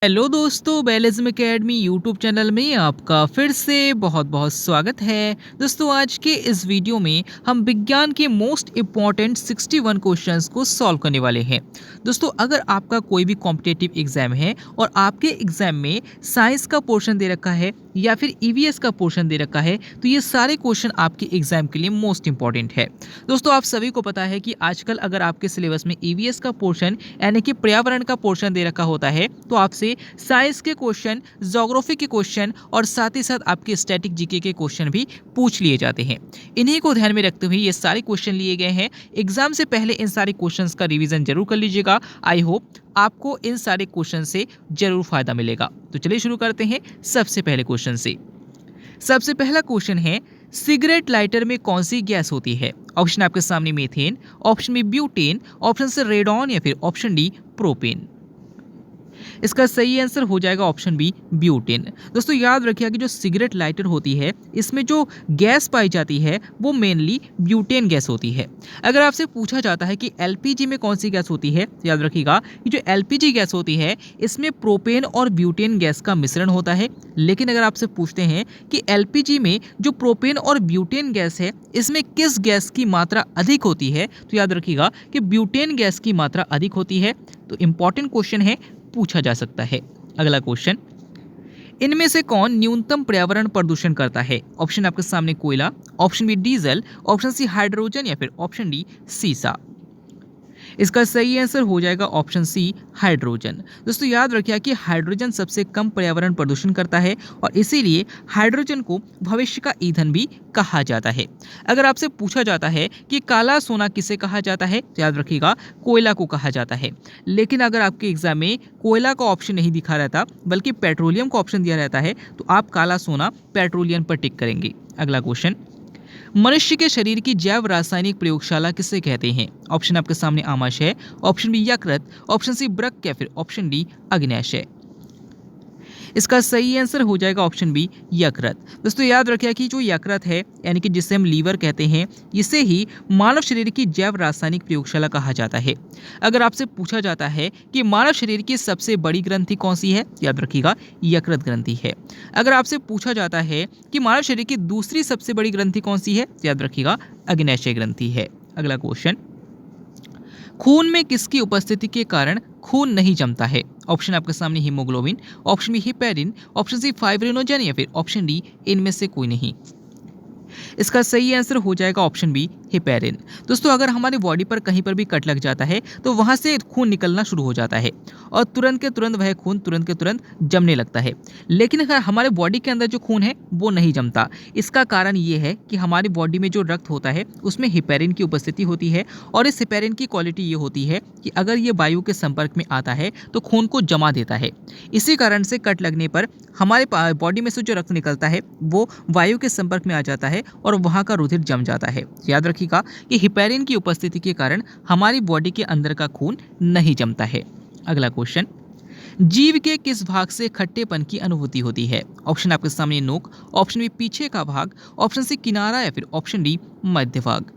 Hello दोस्तों, बेलिज्म academy YouTube channel में आपका फिर से बहुत बहुत स्वागत है। दोस्तों, आज के इस वीडियो में हम विज्ञान के मोस्ट इम्पॉर्टेंट 61 क्वेश्चंस को सॉल्व करने वाले हैं। दोस्तों, अगर आपका कोई भी कॉम्पिटिटिव एग्जाम है और आपके एग्जाम में साइंस का पोर्शन दे रखा है या फिर ईवीएस का पोर्शन दे रखा है, तो ये सारे क्वेश्चन आपके एग्जाम के लिए मोस्ट इंपॉर्टेंट है। दोस्तों, आप सभी को पता है कि आजकल अगर आपके सिलेबस में ईवीएस का पोर्शन यानी कि पर्यावरण का पोर्शन दे रखा होता है, तो आपसे साइंस के क्वेश्चन, ज्योग्राफी के क्वेश्चन और साथ ही साथ आपके स्टैटिक जीके के क्वेश्चन भी पूछ लिए जाते हैं। इन्हीं को ध्यान में रखते हुए ये सारे क्वेश्चन लिए गए हैं। एग्जाम से पहले इन सारे क्वेश्चंस का रिवीजन जरूर कर लीजिएगा। आई होप आपको इन सारे क्वेश्चन से जरूर फायदा मिलेगा। तो चलिए शुरू करते हैं सबसे पहले क्वेश्चन से। सबसे पहला क्वेश्चन है, सिगरेट लाइटर में कौन सी गैस होती है? ऑप्शन आपके सामने methane, option B butane, option C radon या फिर ऑप्शन डी प्रोपेन। इसका सही आंसर हो जाएगा ऑप्शन बी ब्यूटेन। दोस्तों, याद रखिएगा कि जो सिगरेट लाइटर होती है इसमें जो गैस पाई जाती है वो मेनली ब्यूटेन गैस होती है। अगर आपसे पूछा जाता है कि एलपीजी में कौन सी गैस होती है, तो याद रखिएगा कि जो एलपीजी गैस होती है इसमें प्रोपेन और ब्यूटेन गैस का मिश्रण होता है। लेकिन अगर आपसे पूछते हैं कि एलपीजी में जो प्रोपेन और ब्यूटेन गैस है इसमें किस गैस की मात्रा अधिक होती है, तो याद रखिएगा कि ब्यूटेन गैस की मात्रा अधिक होती है। तो इंपॉर्टेंट क्वेश्चन है, पूछा जा सकता है। अगला क्वेश्चन, इनमें से कौन न्यूनतम पर्यावरण प्रदूषण करता है? ऑप्शन आपके सामने कोयला, option B diesel, option C hydrogen या फिर ऑप्शन डी सीसा। इसका सही आंसर हो जाएगा ऑप्शन सी हाइड्रोजन। दोस्तों, याद रखिए कि हाइड्रोजन सबसे कम पर्यावरण प्रदूषण करता है और इसीलिए हाइड्रोजन को भविष्य का ईंधन भी कहा जाता है। अगर आपसे पूछा जाता है कि काला सोना किसे कहा जाता है, तो याद रखिएगा कोयला को कहा जाता है। लेकिन अगर आपके एग्जाम में कोयला का ऑप्शन नहीं दिखा रहता बल्कि पेट्रोलियम का ऑप्शन दिया रहता है, तो आप काला सोना पेट्रोलियम पर टिक करेंगे। अगला क्वेश्चन, मनुष्य के शरीर की जैव रासायनिक प्रयोगशाला किसे कहते हैं? ऑप्शन आपके सामने आमाशय, ऑप्शन बी यकृत, ऑप्शन सी वृक्क या फिर ऑप्शन डी अग्न्याशय। इसका सही आंसर हो जाएगा ऑप्शन बी यकृत। दोस्तों, याद रखिए कि जो यकृत है यानी कि जिसे हम लीवर कहते हैं, इसे ही मानव शरीर की जैव रासायनिक प्रयोगशाला कहा जाता है। अगर आपसे पूछा जाता है कि मानव शरीर की सबसे बड़ी ग्रंथि कौन सी है, याद रखिएगा यकृत ग्रंथि है। अगर आपसे पूछा जाता है कि मानव शरीर की दूसरी सबसे बड़ी ग्रंथि कौन सी है, याद रखिएगा अग्न्याशय ग्रंथि है। अगला क्वेश्चन, खून में किसकी उपस्थिति के कारण खून नहीं जमता है? ऑप्शन आपके सामने haemoglobin, option B heparin, option C fibrinogen या फिर ऑप्शन डी इनमें से कोई नहीं। इसका सही आंसर हो जाएगा ऑप्शन बी हिपेरिन। दोस्तों, अगर हमारी बॉडी पर कहीं पर भी कट लग जाता है तो वहां से खून निकलना शुरू हो जाता है और तुरंत के तुरंत वह खून तुरंत के तुरंत जमने लगता है। लेकिन अगर हमारे बॉडी के अंदर जो खून है वो नहीं जमता। इसका कारण ये है कि हमारी बॉडी में जो रक्त होता है उसमें हिपेरिन की उपस्थिति होती है और इस हिपेरिन की क्वालिटी ये होती है कि अगर ये वायु के संपर्क में आता है तो खून को जमा देता है। इसी कारण से कट लगने पर हमारे बॉडी में से जो रक्त निकलता है वो वायु के संपर्क में आ जाता है और वहाँ का रुधिर जम जाता है। याद रखिएगा कि हिपेरिन की उपस्थिति के कारण हमारी बॉडी के अंदर का खून नहीं जमता है। अगला क्वेश्चन, जीव के किस भाग से खट्टेपन की अनुभूति होती है? ऑप्शन आपके सामने नोक, ऑप्शन बी पीछे का भाग, ऑप्शन सी किनारा या फिर ऑप्शन डी मध्य भाग।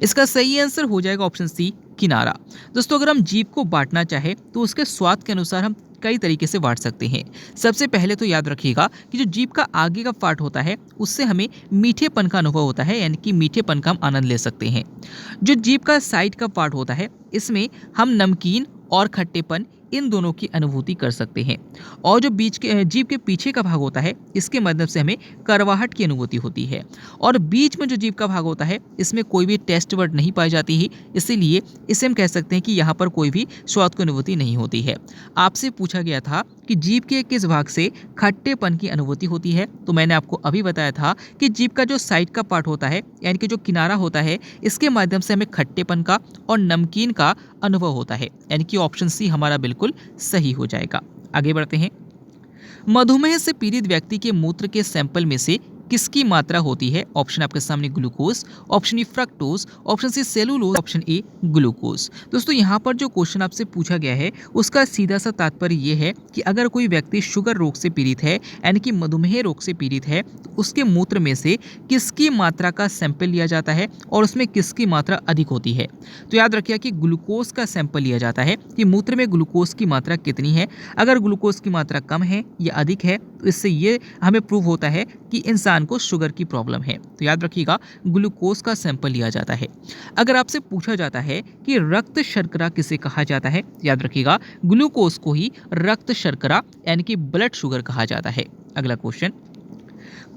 इसका सही आंसर हो जाएगा ऑप्शन सी किनारा। दोस्तों, अगर हम जीव को बांटना चाहे तो उसके स्वाद के अनुसार हम कई तरीके से बांट सकते हैं। सबसे पहले तो याद रखिएगा कि जो जीभ का आगे का पार्ट होता है उससे हमें मीठेपन का अनुभव होता है, यानी कि मीठेपन का हम आनंद ले सकते हैं। जो जीभ का साइड का पार्ट होता है इसमें हम नमकीन और खट्टेपन इन दोनों की अनुभूति कर सकते हैं। और जो बीच के जीभ के पीछे का भाग होता है इसके मदद से हमें कड़वाहट की अनुभूति होती है। और बीच में जो जीभ का भाग होता है इसमें कोई भी टेस्ट वर्ड नहीं पाई जाती है, इसीलिए इसे हम कह सकते हैं कि यहाँ पर कोई भी स्वाद की अनुभूति नहीं होती है। आपसे पूछा गया था कि जीभ के किस भाग से खट्टेपन की अनुभूति होती है, तो मैंने आपको अभी बताया था कि जीभ का जो साइड का पार्ट होता है यानी कि जो किनारा होता है इसके माध्यम से हमें खट्टेपन का और नमकीन का अनुभव होता है, यानी कि ऑप्शन सी हमारा बिल्कुल सही हो जाएगा। आगे बढ़ते हैं, मधुमेह से पीड़ित व्यक्ति के मूत्र के सैंपल में से किसकी मात्रा होती है? ऑप्शन आपके सामने glucose, option B fructose, option C cellulose, option A glucose. दोस्तों यहाँ पर जो क्वेश्चन आपसे पूछा गया है उसका सीधा सा तात्पर्य ये है कि अगर कोई व्यक्ति शुगर रोग से पीड़ित है यानी कि मधुमेह रोग से पीड़ित है तो उसके मूत्र में से किसकी मात्रा का सैंपल लिया जाता है और उसमें किसकी मात्रा अधिक होती है। तो याद रखिए कि ग्लूकोज का सैंपल लिया जाता है कि मूत्र में ग्लूकोज की मात्रा कितनी है। अगर ग्लूकोज की मात्रा कम है या अधिक है तो इससे ये हमें प्रूव होता है कि इंसान को शुगर की प्रॉब्लम है। तो याद रखिएगा ग्लूकोज का सैंपल लिया जाता है। अगर आपसे पूछा जाता है कि रक्त शर्करा किसे कहा जाता है, याद रखिएगा ग्लूकोज को ही रक्त शर्करा यानी कि ब्लड शुगर कहा जाता है। अगला क्वेश्चन,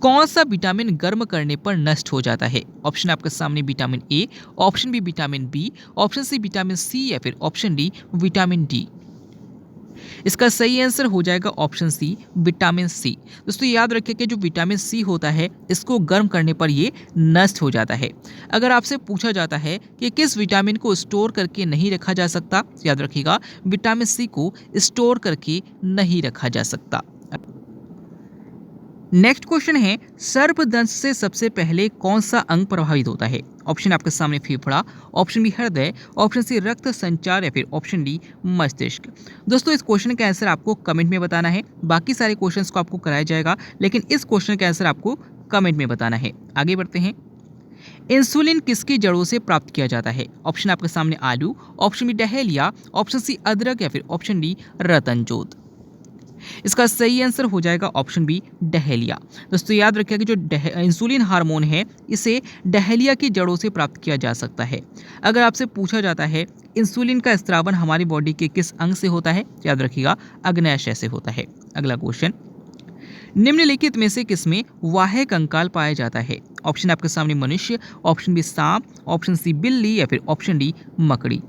कौन सा विटामिन गर्म करने पर नष्ट हो जाता है? ऑप्शन आपके सामने vitamin A, option B vitamin B, option C vitamin C या फिर ऑप्शन डी विटामिन डी। इसका सही आंसर हो जाएगा ऑप्शन सी विटामिन सी। दोस्तों याद रखिए कि जो विटामिन सी होता है इसको गर्म करने पर ये नष्ट हो जाता है। अगर आपसे पूछा जाता है कि किस विटामिन को स्टोर करके नहीं रखा जा सकता, याद रखिएगा विटामिन सी को स्टोर करके नहीं रखा जा सकता। नेक्स्ट क्वेश्चन है, सर्पदंश से सबसे पहले कौन सा अंग प्रभावित होता है? ऑप्शन आपके सामने फेफड़ा, ऑप्शन बी हृदय, ऑप्शन सी रक्त संचार या फिर ऑप्शन डी मस्तिष्क। दोस्तों इस क्वेश्चन का आंसर आपको कमेंट में बताना है। बाकी सारे क्वेश्चंस को आपको कराया जाएगा लेकिन इस क्वेश्चन का आंसर आपको कमेंट में बताना है। आगे बढ़ते हैं। इंसुलिन किसकी जड़ों से प्राप्त किया जाता है? ऑप्शन आपके सामने आलू, option B dahlia, option C अदरक या फिर ऑप्शन डी रतनजोत। इसका सही आंसर हो जाएगा ऑप्शन बी डहेलिया। दोस्तों याद रखिए कि जो इंसुलिन हार्मोन है इसे डहेलिया की जड़ों से प्राप्त किया जा सकता है। अगर आपसे पूछा जाता है इंसुलिन का स्त्रावन हमारी बॉडी के किस अंग से होता है, याद रखिएगा अग्न्याशय से होता है। अगला क्वेश्चन, निम्नलिखित में से किसमें वाह्य कंकाल पाया जाता है? ऑप्शन आपके सामने मनुष्य, ऑप्शन बी सांप, ऑप्शन सी बिल्ली या फिर ऑप्शन डी मकड़ी।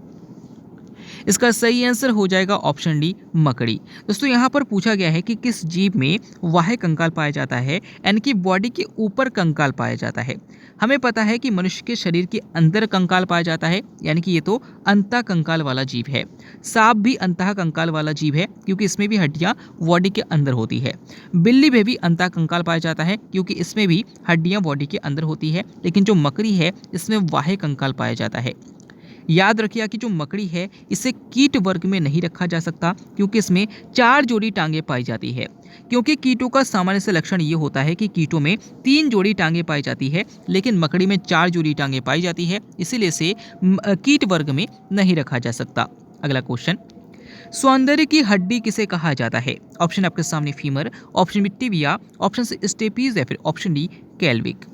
इसका सही आंसर हो जाएगा ऑप्शन डी मकड़ी। दोस्तों यहाँ पर पूछा गया है कि किस जीव में वाह्य कंकाल पाया जाता है यानी कि बॉडी के ऊपर कंकाल पाया जाता है। हमें पता है कि मनुष्य के शरीर के अंदर कंकाल पाया जाता है यानी कि ये तो अंतः कंकाल वाला जीव है। सांप भी अंतः कंकाल वाला जीव है क्योंकि इसमें भी हड्डियां बॉडी के अंदर होती है। बिल्ली में भी अंतः कंकाल पाया जाता है क्योंकि इसमें भी हड्डियां बॉडी के अंदर होती है। लेकिन जो मकड़ी है इसमें वाह्य कंकाल पाया जाता है। याद रखिए कि जो मकड़ी है इसे कीट वर्ग में नहीं रखा जा सकता क्योंकि इसमें 4 जोड़ी टांगे पाई जाती है। क्योंकि कीटों का सामान्य से लक्षण ये होता है कि कीटों में 3 जोड़ी टांगे पाई जाती है लेकिन मकड़ी में 4 जोड़ी टांगे पाई जाती है, इसीलिए इसे कीट वर्ग में नहीं रखा जा सकता। अगला क्वेश्चन, सौंदर्य की हड्डी किसे कहा जाता है? ऑप्शन आपके सामने femur, option B tibia, option C stapes या फिर ऑप्शन डी कैल्विक।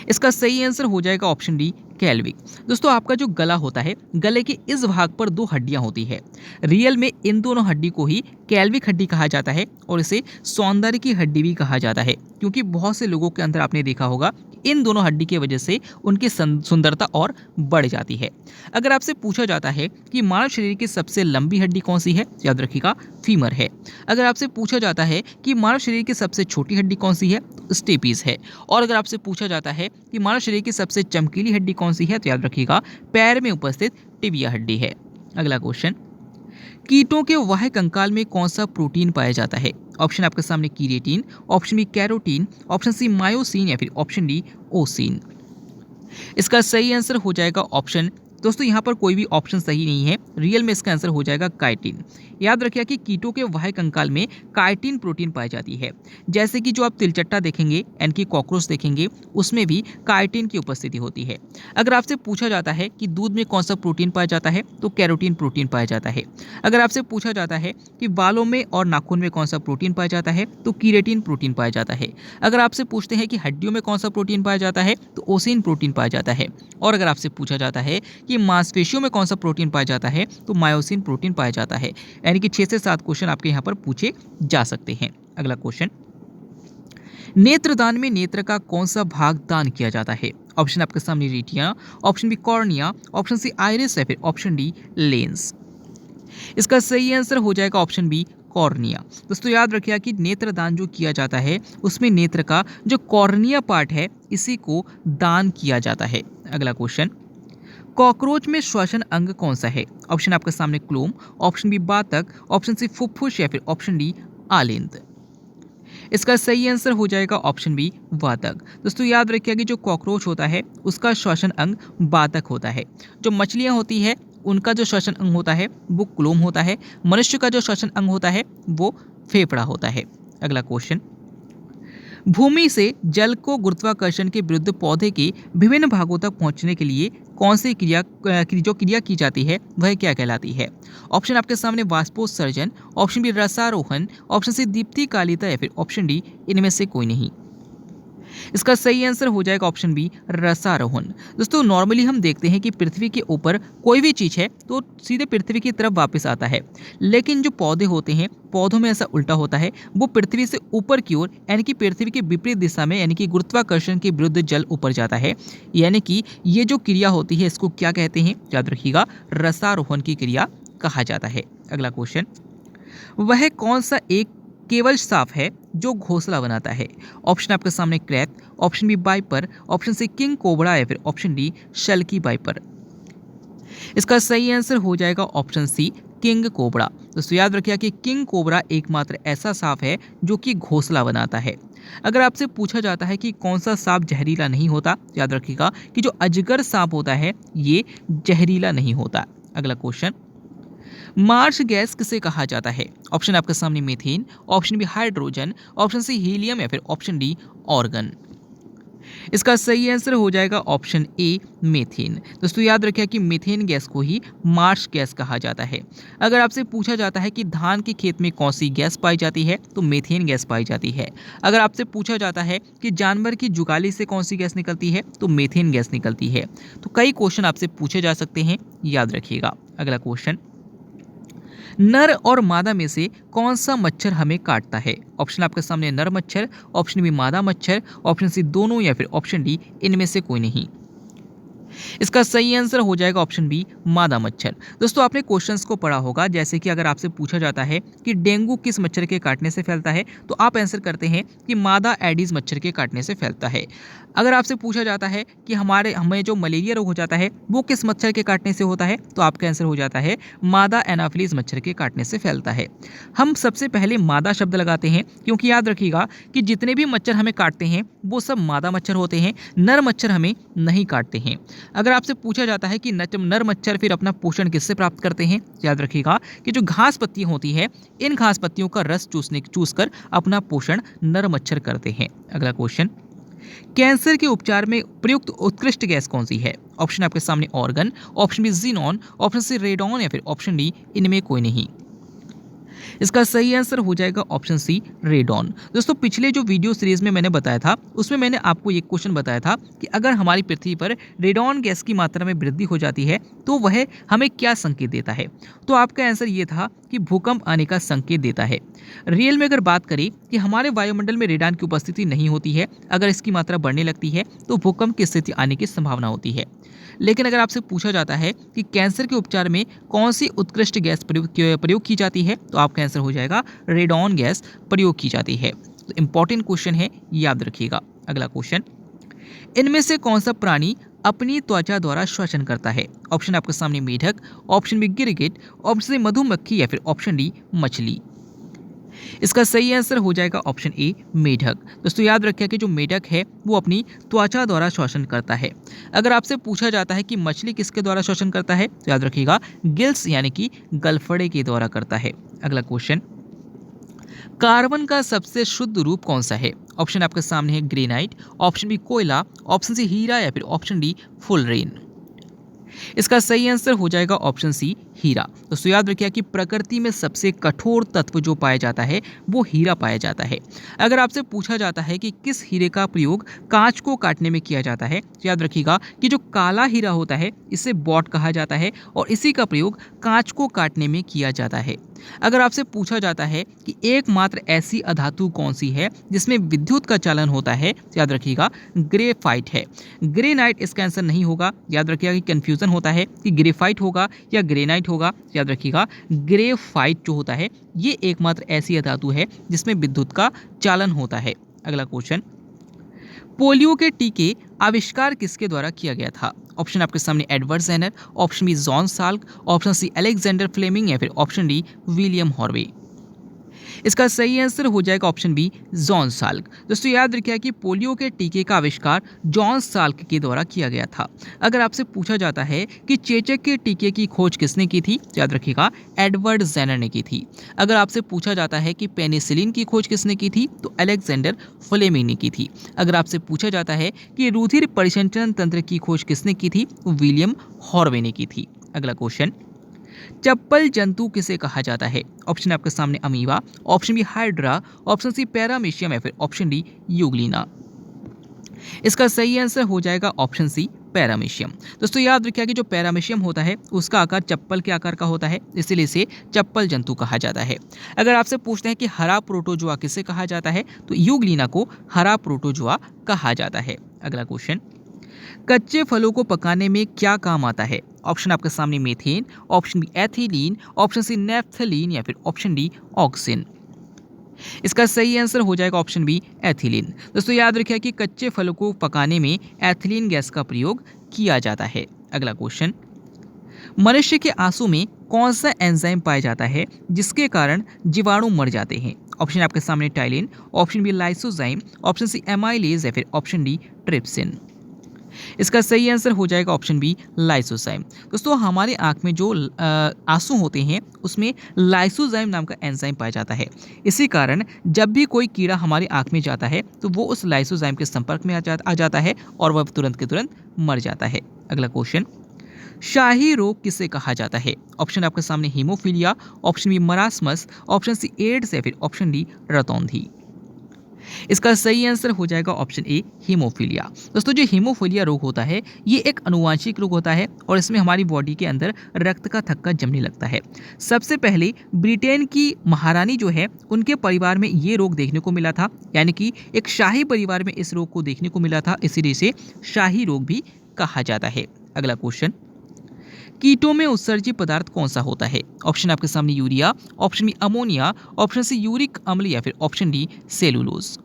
इसका सही आंसर हो जाएगा ऑप्शन डी कैल्विक। दोस्तों आपका जो गला होता है गले के इस भाग पर 2 हड्डियां होती है। रियल में इन दोनों हड्डी को ही कैल्विक हड्डी कहा जाता है और इसे सौंदर्य की हड्डी भी कहा जाता है क्योंकि बहुत से लोगों के अंदर आपने देखा होगा इन दोनों हड्डी की वजह से उनकी सुंदरता और बढ़ जाती है। अगर आपसे पूछा जाता है कि मानव शरीर की सबसे लंबी हड्डी कौन सी है, याद रखिएगा फीमर है। अगर आपसे पूछा जाता है कि मानव शरीर की सबसे छोटी हड्डी कौन सी है, तो स्टेपीज है। और अगर आपसे पूछा जाता है कि मानव शरीर की सबसे चमकीली हड्डी कौन सी है, तो याद रखिएगा पैर में उपस्थित टिबिया हड्डी है। अगला क्वेश्चन, कीटों के वाह्य कंकाल में कौन सा प्रोटीन पाया जाता है? ऑप्शन आपके सामने keratin, option B carotene, option C myosin या फिर ऑप्शन डी ओसिन। इसका सही आंसर हो जाएगा ऑप्शन। दोस्तों यहाँ पर कोई भी ऑप्शन सही नहीं है, रियल में इसका आंसर हो जाएगा काइटिन। याद रखिए कि कीटों के वाह्य कंकाल में काइटिन प्रोटीन पाई जाती है। जैसे कि जो आप तिलचट्टा देखेंगे यानी कि कॉकरोच देखेंगे उसमें भी काइटिन की उपस्थिति होती है। अगर आपसे पूछा जाता है कि दूध में कौन सा प्रोटीन पाया जाता है, तो कैरोटीन प्रोटीन पाया जाता है। अगर आपसे पूछा जाता है कि बालों में और नाखून में कौन सा प्रोटीन पाया जाता है, तो कीरेटिन प्रोटीन पाया जाता है। अगर आपसे पूछते हैं कि हड्डियों में कौन सा प्रोटीन पाया जाता है, तो ओसिन प्रोटीन पाया जाता है। और अगर आपसे पूछा जाता है कि मांसपेशियों में कौन सा प्रोटीन पाया जाता है, तो मायोसिन प्रोटीन पाया जाता है। यानी कि 6 से 7 क्वेश्चन आपके यहाँ पर पूछे जा सकते हैं। अगला क्वेश्चन, नेत्रदान में नेत्र का कौन सा भाग दान किया जाता है? ऑप्शन आपके सामने retina, option B cornea, option C iris या फिर ऑप्शन डी लेंस। इसका सही आंसर हो जाएगा ऑप्शन बी कॉर्निया। दोस्तों याद रखिए कि नेत्रदान जो किया जाता है उसमें नेत्र का जो कॉर्निया पार्ट है इसी को दान किया जाता है। अगला क्वेश्चन, कॉकरोच में श्वसन अंग कौन सा है? ऑप्शन आपके सामने क्लोम, ऑप्शन बी बातक, ऑप्शन सी फुफ्फुस या फिर ऑप्शन डी आलिंद। इसका सही आंसर हो जाएगा ऑप्शन बी वातक। दोस्तों याद रखिए कि जो कॉकरोच होता है उसका श्वसन अंग वातक होता है। जो मछलियां होती है उनका जो श्वसन अंग होता है वो क्लोम होता है। मनुष्य का जो श्वसन अंग होता है वो फेफड़ा होता है। अगला क्वेश्चन, भूमि से जल को गुरुत्वाकर्षण के विरुद्ध पौधे के विभिन्न भागों तक पहुंचने के लिए कौन सी जो क्रिया की जाती है वह क्या कहलाती है? ऑप्शन आपके सामने वाष्पोत्सर्जन, ऑप्शन बी रसारोहण, ऑप्शन सी दीप्ति कालिता या फिर ऑप्शन डी इनमें से कोई नहीं। इसका सही आंसर हो जाएगा ऑप्शन बी रसारोहण। दोस्तों नॉर्मली हम देखते हैं कि पृथ्वी के ऊपर कोई भी चीज़ है तो सीधे पृथ्वी की तरफ वापस आता है, लेकिन जो पौधे होते हैं पौधों में ऐसा उल्टा होता है। वो पृथ्वी से ऊपर की ओर यानी कि पृथ्वी के विपरीत दिशा में यानी कि गुरुत्वाकर्षण के विरुद्ध जल ऊपर जाता है। यानी कि ये जो क्रिया होती है इसको क्या कहते हैं? याद रखिएगा, रसारोहण की क्रिया कहा जाता है। अगला क्वेश्चन, वह कौन सा एक केवल सांप है जो घोंसला बनाता है? ऑप्शन आपके सामने crab, option B viper, option C king cobra या फिर ऑप्शन डी शल्की वाइपर। इसका सही आंसर हो जाएगा ऑप्शन सी किंग कोबरा। दोस्तों याद रखिए कि किंग कोबरा एकमात्र ऐसा सांप है जो कि घोंसला बनाता है। अगर आपसे पूछा जाता है कि कौन सा सांप जहरीला नहीं होता, याद रखिएगा कि जो अजगर सांप होता है ये जहरीला नहीं होता। अगला क्वेश्चन, मार्स गैस किसे कहा जाता है? ऑप्शन आपके सामने methane, option B hydrogen, option C helium या फिर ऑप्शन डी ऑर्गन। इसका सही आंसर हो जाएगा ऑप्शन ए मीथेन। दोस्तों याद रखिए कि मीथेन गैस को ही मार्स गैस कहा जाता है। अगर आपसे पूछा जाता है कि धान के खेत में कौन सी गैस पाई जाती है तो मीथेन गैस पाई जाती है। अगर आपसे पूछा जाता है कि जानवर की जुगाली से कौन सी गैस निकलती है तो मीथेन गैस निकलती है। तो कई क्वेश्चन आपसे पूछे जा सकते हैं, याद रखिएगा। अगला क्वेश्चन, नर और मादा में से कौन सा मच्छर हमें काटता है? ऑप्शन आपके सामने नर मच्छर, ऑप्शन बी मादा मच्छर, ऑप्शन सी दोनों या फिर ऑप्शन डी इनमें से कोई नहीं। इसका सही आंसर हो जाएगा ऑप्शन बी मादा मच्छर। दोस्तों आपने क्वेश्चंस को पढ़ा होगा, जैसे कि अगर आपसे पूछा जाता है कि डेंगू किस मच्छर के काटने से फैलता है तो आप आंसर करते हैं कि मादा एडिस मच्छर के काटने से फैलता है। अगर आपसे पूछा जाता है कि हमें जो मलेरिया रोग हो जाता है वो किस मच्छर के काटने से होता है तो आपका आंसर हो जाता है मादा एनाफिलीज मच्छर के काटने से फैलता है। हम सबसे पहले मादा शब्द लगाते हैं क्योंकि याद रखिएगा कि जितने भी मच्छर हमें काटते हैं वो सब मादा मच्छर होते हैं, नर मच्छर हमें नहीं काटते हैं। अगर आपसे पूछा जाता है कि नर मच्छर फिर अपना पोषण किससे प्राप्त करते हैं, याद रखिएगा कि जो घास पत्तियां होती हैं इन घास पत्तियों का रस चूसकर अपना पोषण नर मच्छर करते हैं। अगला क्वेश्चन, कैंसर के उपचार में प्रयुक्त उत्कृष्ट गैस कौन सी है? ऑप्शन आपके सामने argon, option B xenon, option C radon या फिर ऑप्शन डी इनमें कोई नहीं। इसका सही आंसर हो जाएगा ऑप्शन सी रेडॉन। दोस्तों पिछले जो वीडियो सीरीज में मैंने बताया था उसमें मैंने आपको एक क्वेश्चन बताया था कि अगर हमारी पृथ्वी पर रेडॉन गैस की मात्रा में वृद्धि हो जाती है तो वह हमें क्या संकेत देता है? तो आपका आंसर ये था कि भूकंप आने का संकेत देता है। रियल में अगर बात करें कि हमारे वायुमंडल में रेडॉन की उपस्थिति नहीं होती है, अगर इसकी मात्रा बढ़ने लगती है तो भूकंप की स्थिति आने की संभावना होती है। लेकिन अगर आपसे पूछा जाता है कि कैंसर के उपचार में कौन सी उत्कृष्ट गैस प्रयोग की जाती है तो आपका आंसर हो जाएगा रेडॉन गैस प्रयोग की जाती है। तो इंपॉर्टेंट क्वेश्चन है, याद रखिएगा। अगला क्वेश्चन, इनमें से कौन सा प्राणी अपनी त्वचा द्वारा श्वसन करता है? ऑप्शन आपके सामने मेढक, ऑप्शन बी गिरगिट, ऑप्शन सी मधुमक्खी या फिर ऑप्शन डी मछली। इसका सही आंसर हो जाएगा ऑप्शन ए मेढक। दोस्तों याद रखिए कि जो मेढक है वो अपनी त्वचा द्वारा श्वसन करता है। अगर आपसे पूछा जाता है कि मछली किसके द्वारा श्वसन करता है तो याद रखिएगा गिल्स यानी कि गलफड़े के द्वारा करता है। अगला क्वेश्चन, कार्बन का सबसे शुद्ध रूप कौन सा है? ऑप्शन आपके सामने है ग्रेनाइट, ऑप्शन बी कोयला, ऑप्शन सी हीरा या फिर ऑप्शन डी फुलरेन। इसका सही आंसर हो जाएगा ऑप्शन सी हीरा। दोस्तों याद रखिए कि प्रकृति में सबसे कठोर तत्व जो पाया जाता है वो हीरा पाया जाता है। अगर आपसे पूछा जाता है कि किस हीरे का प्रयोग कांच को काटने में किया जाता है तो याद रखिएगा कि जो काला हीरा होता है इसे बॉट कहा जाता है और इसी का प्रयोग कांच को काटने में किया जाता है। अगर आपसे पूछा जाता है कि एकमात्र ऐसी अधातु कौन सी है जिसमें विद्युत का चालन होता है तो याद रखिएगा ग्रेफाइट है। ग्रेनाइट इसका आंसर नहीं होगा। याद रखिएगा कि कंफ्यूजन होता है कि ग्रेफाइट होगा या ग्रेनाइट होगा। याद रखिएगा ग्रेफाइट जो होता है ये एकमात्र ऐसी धातु है जिसमें विद्युत का चालन होता है। अगला क्वेश्चन, पोलियो के टीके आविष्कार किसके द्वारा किया गया था? ऑप्शन आपके सामने Edward Jenner, option B John Salk, option C Alexander Fleming या फिर ऑप्शन डी विलियम हॉर्वे। इसका सही आंसर हो जाएगा ऑप्शन बी, जॉन साल्क। दोस्तों याद रखिए कि पोलियो के टीके का आविष्कार जॉन साल्क के द्वारा किया गया था। अगर आपसे पूछा जाता है कि चेचक के टीके की खोज किसने की थी, तो याद रखिएगा एडवर्ड जेनर ने की थी। अगर आपसे पूछा जाता है कि पेनिसिलिन की खोज किसने की थी, तो अलेक्जेंडर फ्लेमिंग ने की थी। अगर आपसे पूछा जाता है कि रुधिर परिसंचरण तंत्र की खोज किसने की थी, तो विलियम हॉर्वे ने की थी। अगला क्वेश्चन, चप्पल जंतु किसे कहा जाता है? ऑप्शन आपके सामने amoeba, option B hydra, option C paramecium या फिर ऑप्शन डी यूग्लिना। इसका सही आंसर हो जाएगा ऑप्शन सी, पैरामीशियम। दोस्तों याद रखिए कि जो पैरामीशियम होता है उसका आकार चप्पल के आकार का होता है, इसीलिए इसे चप्पल जंतु कहा जाता है। अगर आपसे पूछते हैं कि हरा प्रोटोजोआ किसे कहा जाता है, तो यूग्लिना को हरा प्रोटोजोआ कहा जाता है। अगला क्वेश्चन, कच्चे फलों को पकाने में क्या काम आता है? ऑप्शन आपके सामने methane, option B ethylene, option C naphthalene या फिर ऑप्शन डी ऑक्सिन। इसका सही आंसर हो जाएगा ऑप्शन बी, एथिलीन। दोस्तों याद रखिए कि कच्चे फलों को पकाने में एथिलीन गैस का प्रयोग किया जाता है। अगला क्वेश्चन, मनुष्य के आंसू में कौन सा एंजाइम पाया जाता है जिसके कारण जीवाणु मर जाते हैं? ऑप्शन आपके सामने ptyalin, option B lysozyme, option C amylase या फिर ऑप्शन डी ट्रिप्सिन। इसका सही आंसर हो जाएगा ऑप्शन बी, लाइसोजाइम। दोस्तों हमारे आंख में जो आंसू होते हैं उसमें लाइसोजाइम नाम का एंजाइम पाया जाता है। इसी कारण जब भी कोई कीड़ा हमारी आंख में जाता है तो वो उस लाइसोजाइम के संपर्क में आ जाता है और वह तुरंत के तुरंत मर जाता है। अगला क्वेश्चन, शाही रोग किसे कहा जाता है? ऑप्शन आपके सामने haemophilia, option B marasmus, option C AIDS या फिर ऑप्शन डी रतौंधी। इसका सही आंसर हो जाएगा ऑप्शन ए, हीमोफीलिया। दोस्तों जो हीमोफीलिया रोग होता है ये एक अनुवांशिक रोग होता है और इसमें हमारी बॉडी के अंदर रक्त का थक्का जमने लगता है। सबसे पहले ब्रिटेन की महारानी जो है उनके परिवार में ये रोग देखने को मिला था, यानी कि एक शाही परिवार में इस रोग को देखने को मिला था, इसीलिए इसे शाही रोग भी कहा जाता है। अगला क्वेश्चन, कीटों में उत्सर्जित पदार्थ कौन सा होता है? ऑप्शन आपके सामने urea, option B ammonia, option C uric अम्ल या फिर ऑप्शन डी सेलुलोज।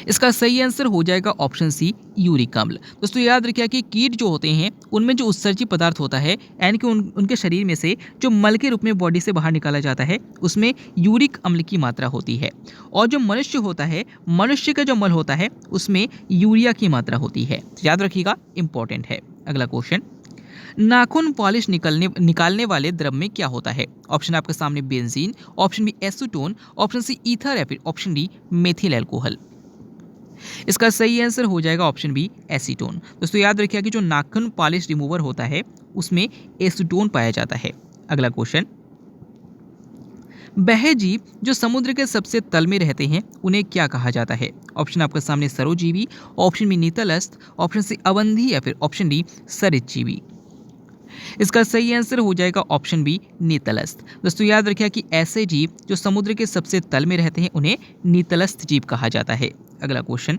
इसका सही आंसर हो जाएगा ऑप्शन सी, यूरिक अम्ल। दोस्तों याद रखिए कि कीट जो होते हैं उनमें जो उत्सर्जित पदार्थ होता है यानी कि उनके शरीर में से जो मल के रूप में बॉडी से बाहर निकाला जाता है उसमें यूरिक अम्ल की मात्रा होती है। और जो मनुष्य होता है, मनुष्य का जो मल होता है उसमें यूरिया की मात्रा होती है। याद रखिएगा, इंपॉर्टेंट है। अगला क्वेश्चन, नाखून पॉलिश निकालने वाले द्रव में क्या होता है? ऑप्शन आपके सामने benzene, option B acetone, option C ether या फिर ऑप्शन डी मेथिल अल्कोहल। इसका सही आंसर हो जाएगा ऑप्शन बी, एसीटोन। दोस्तों याद रखिए कि जो नाखून पॉलिश रिमूवर होता है उसमें एसीटोन पाया जाता है। अगला क्वेश्चन, वह जीव जो समुद्र के सबसे तल में रहते हैं उन्हें क्या कहा जाता है? ऑप्शन आपके सामने सरोजीवी, ऑप्शन बी नितलस्थ, ऑप्शन सी अवंधी या फिर ऑप्शन डी सरितजीवी। इसका सही आंसर हो जाएगा ऑप्शन बी, नीतलस्थ। दोस्तों याद रखिए कि ऐसे जीव जो समुद्र के सबसे तल में रहते हैं उन्हें नीतलस्थ जीव कहा जाता है। अगला क्वेश्चन,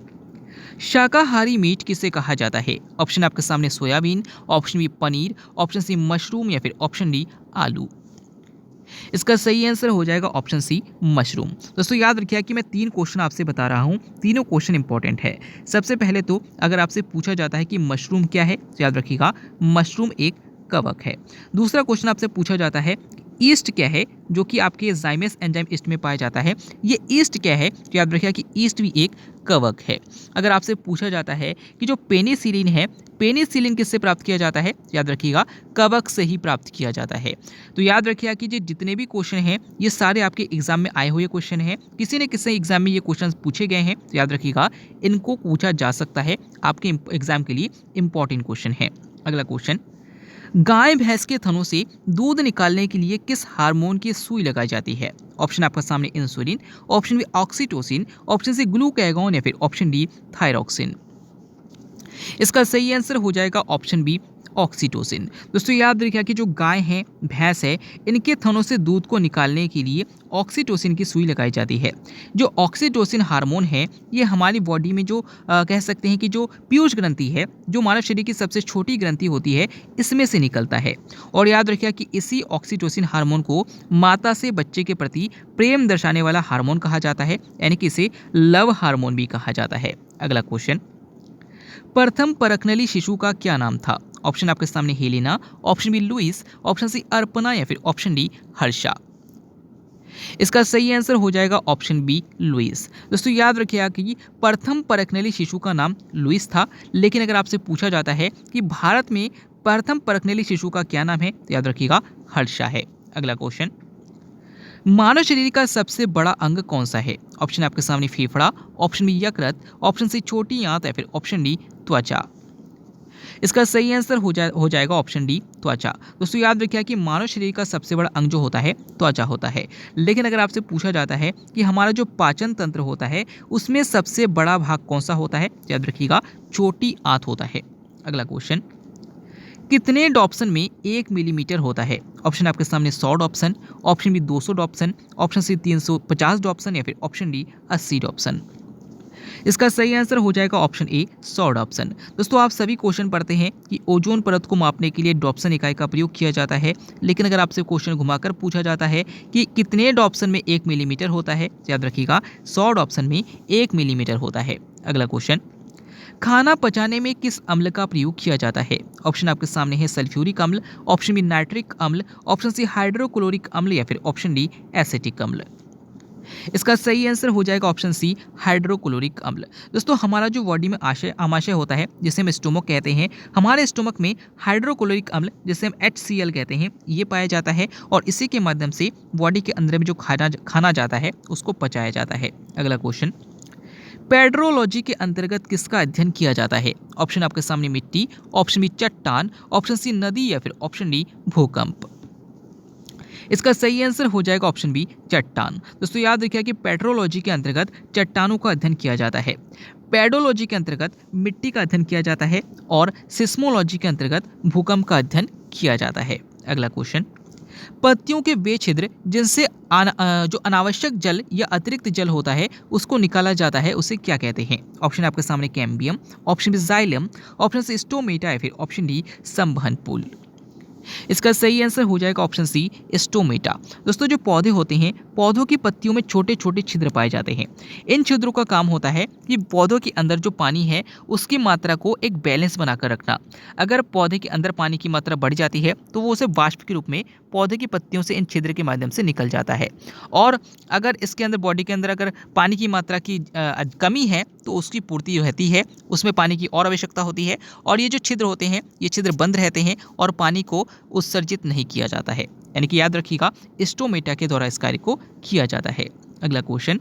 शाकाहारी मीट किसे कहा जाता है? ऑप्शन आपके सामने soybean, option B paneer, option C mushroom या फिर ऑप्शन डी आलू। इसका सही आंसर हो जाएगा ऑप्शन सी, मशरूम। दोस्तों याद रखिए कि मैं 3 क्वेश्चन आपसे बता रहा हूँ, तीनों क्वेश्चन इंपॉर्टेंट है। सबसे पहले तो अगर आपसे पूछा जाता है कि मशरूम क्या है, तो याद रखिएगा मशरूम एक कवक है। दूसरा क्वेश्चन आपसे पूछा जाता है ईस्ट क्या है, जो कि आपके जाइमस एंजाइम ईस्ट में पाया जाता है, ये ईस्ट क्या है, तो याद रखिएगा कि ईस्ट भी एक कवक है। अगर आपसे पूछा जाता है कि जो पेनिसिलिन है, पेनिसिलिन किससे प्राप्त किया जाता है, याद रखिएगा कवक से ही प्राप्त किया जाता है। तो याद रखिएगा कि जितने भी क्वेश्चन हैं ये सारे आपके एग्जाम में आए हुए क्वेश्चन हैं, किसी न किसी एग्जाम में ये क्वेश्चन पूछे गए हैं, तो याद रखिएगा इनको पूछा जा सकता है, आपके एग्जाम के लिए इंपॉर्टेंट क्वेश्चन है। अगला क्वेश्चन, गाय भैंस के थनों से दूध निकालने के लिए किस हार्मोन की सुई लगाई जाती है? ऑप्शन आपका सामने insulin, option B oxytocin, option C glucagon या फिर ऑप्शन डी थायरॉक्सिन। इसका सही आंसर हो जाएगा ऑप्शन बी, ऑक्सीटोसिन। दोस्तों याद रखिए कि जो गाय है, भैंस है, इनके थनों से दूध को निकालने के लिए ऑक्सीटोसिन की सुई लगाई जाती है। जो ऑक्सीटोसिन हार्मोन है ये हमारी बॉडी में जो कह सकते हैं कि जो पीयूष ग्रंथि है, जो मानव शरीर की सबसे छोटी ग्रंथि होती है, इसमें से निकलता है। और याद रखिए कि इसी ऑक्सीटोसिन हार्मोन को माता से बच्चे के प्रति प्रेम दर्शाने वाला हार्मोन कहा जाता है, यानी कि इसे लव हार्मोन भी कहा जाता है। अगला क्वेश्चन, प्रथम परखनली शिशु का क्या नाम था? ऑप्शन आपके सामने Helena, option B Louis, option C Arpana या फिर ऑप्शन डी हर्षा। इसका सही आंसर हो जाएगा ऑप्शन बी लुइस। दोस्तों याद रखिएगा कि प्रथम परखनेली शिशु का नाम लुइस था, लेकिन अगर आपसे पूछा जाता है कि भारत में प्रथम परखनेली शिशु का क्या नाम है, तो याद रखिएगा हर्षा है। अगला क्वेश्चन, मानव शरीर का सबसे बड़ा अंग कौन सा है? ऑप्शन आपके सामने फेफड़ा, ऑप्शन बी यकृत, ऑप्शन सी छोटी आंत या फिर ऑप्शन डी त्वचा। इसका सही आंसर हो जाएगा ऑप्शन डी त्वचा। दोस्तों याद रखिए कि मानव शरीर का सबसे बड़ा अंग जो होता है त्वचा होता है, लेकिन अगर आपसे पूछा जाता है कि हमारा जो पाचन तंत्र होता है उसमें सबसे बड़ा भाग कौन सा होता है, याद रखिएगा छोटी आंत होता है। अगला क्वेश्चन, कितने डॉप्सन में 1 मिलीमीटर होता है? ऑप्शन आपके सामने 100 dobson, option B 200 dobson, option C 350 dobson या फिर ऑप्शन डी 80 डॉप्सन। इसका सही आंसर हो जाएगा ऑप्शन ए 100 डॉप्सन। दोस्तों आप सभी क्वेश्चन पढ़ते हैं कि ओजोन परत को मापने के लिए डॉप्सन इकाई का प्रयोग किया जाता है, लेकिन अगर आपसे क्वेश्चन घुमाकर पूछा जाता है कि कितने डॉप्सन में 1 मिलीमीटर होता है, याद रखिएगा 100 डॉप्सन में 1 मिलीमीटर होता है। अगला क्वेश्चन, खाना पचाने में किस अम्ल का प्रयोग किया जाता है? ऑप्शन आपके सामने है सल्फ्यूरिक अम्ल, ऑप्शन बी नाइट्रिक अम्ल, ऑप्शन सी हाइड्रोक्लोरिक अम्ल या फिर ऑप्शन डी एसिटिक अम्ल। इसका सही आंसर हो जाएगा ऑप्शन सी हाइड्रोक्लोरिक अम्ल। दोस्तों हमारा जो बॉडी में आमाशय होता है जिसे हम स्टोमक कहते हैं, हमारे स्टोमक में हाइड्रोक्लोरिक अम्ल जिसे हम HCl कहते हैं ये पाया जाता है और इसी के माध्यम से बॉडी के अंदर में जो खाना जाता है उसको पचाया जाता है। अगला क्वेश्चन, पेड्रोलॉजी के अंतर्गत किसका अध्ययन किया जाता है? ऑप्शन आपके सामने मिट्टी, ऑप्शन बी चट्टान, ऑप्शन सी नदी या फिर ऑप्शन डी भूकंप। इसका सही आंसर हो जाएगा ऑप्शन बी चट्टान। दोस्तों याद रखिए कि पेट्रोलॉजी के अंतर्गत चट्टानों का अध्ययन किया जाता है, पेडोलॉजी के अंतर्गत मिट्टी का अध्ययन किया जाता है और सिस्मोलॉजी के अंतर्गत भूकंप का अध्ययन किया जाता है। अगला क्वेश्चन, पत्तियों के वे छिद्र जिनसे जो अनावश्यक जल या अतिरिक्त जल होता है उसको निकाला जाता है उसे क्या कहते हैं? ऑप्शन आपके सामने cambium, option B xylem, option C stomata या फिर ऑप्शन डी संवहन पुल। इसका सही आंसर हो जाएगा ऑप्शन सी स्टोमेटा। दोस्तों जो पौधे होते हैं पौधों की पत्तियों में छोटे छोटे छिद्र पाए जाते हैं। इन छिद्रों का काम होता है कि पौधों के अंदर जो पानी है उसकी मात्रा को एक बैलेंस बनाकर रखना। अगर पौधे के अंदर पानी की मात्रा बढ़ जाती है तो वो उसे वाष्प के रूप में पौधे की पत्तियों से इन छिद्र के माध्यम से निकल जाता है, और अगर इसके अंदर बॉडी के अंदर अगर पानी की मात्रा की कमी है तो उसकी पूर्ति रहती है, उसमें पानी की और आवश्यकता होती है और ये जो छिद्र होते हैं ये छिद्र बंद रहते हैं और पानी को उत्सर्जित नहीं किया जाता है। यानी कि याद रखिएगा स्टोमेटा के द्वारा इस कार्य को किया जाता है। अगला क्वेश्चन,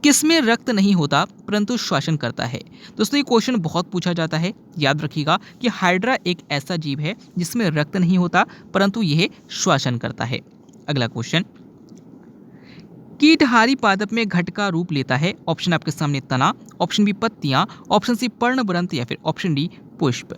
किसमें रक्त नहीं होता परंतु श्वसन करता है? दोस्तों ये क्वेश्चन बहुत पूछा जाता है। याद रखिएगा कि हाइड्रा एक ऐसा जीव है जिसमें रक्त नहीं होता परंतु यह श्वसन करता है। अगला क्वेश्चन, कीटहारी पादप में घट का रूप लेता है। ऑप्शन आपके सामने तना, ऑप्शन बी पत्तियां, ऑप्शन सी पर्णवृंत या फिर ऑप्शन डी पुष्प।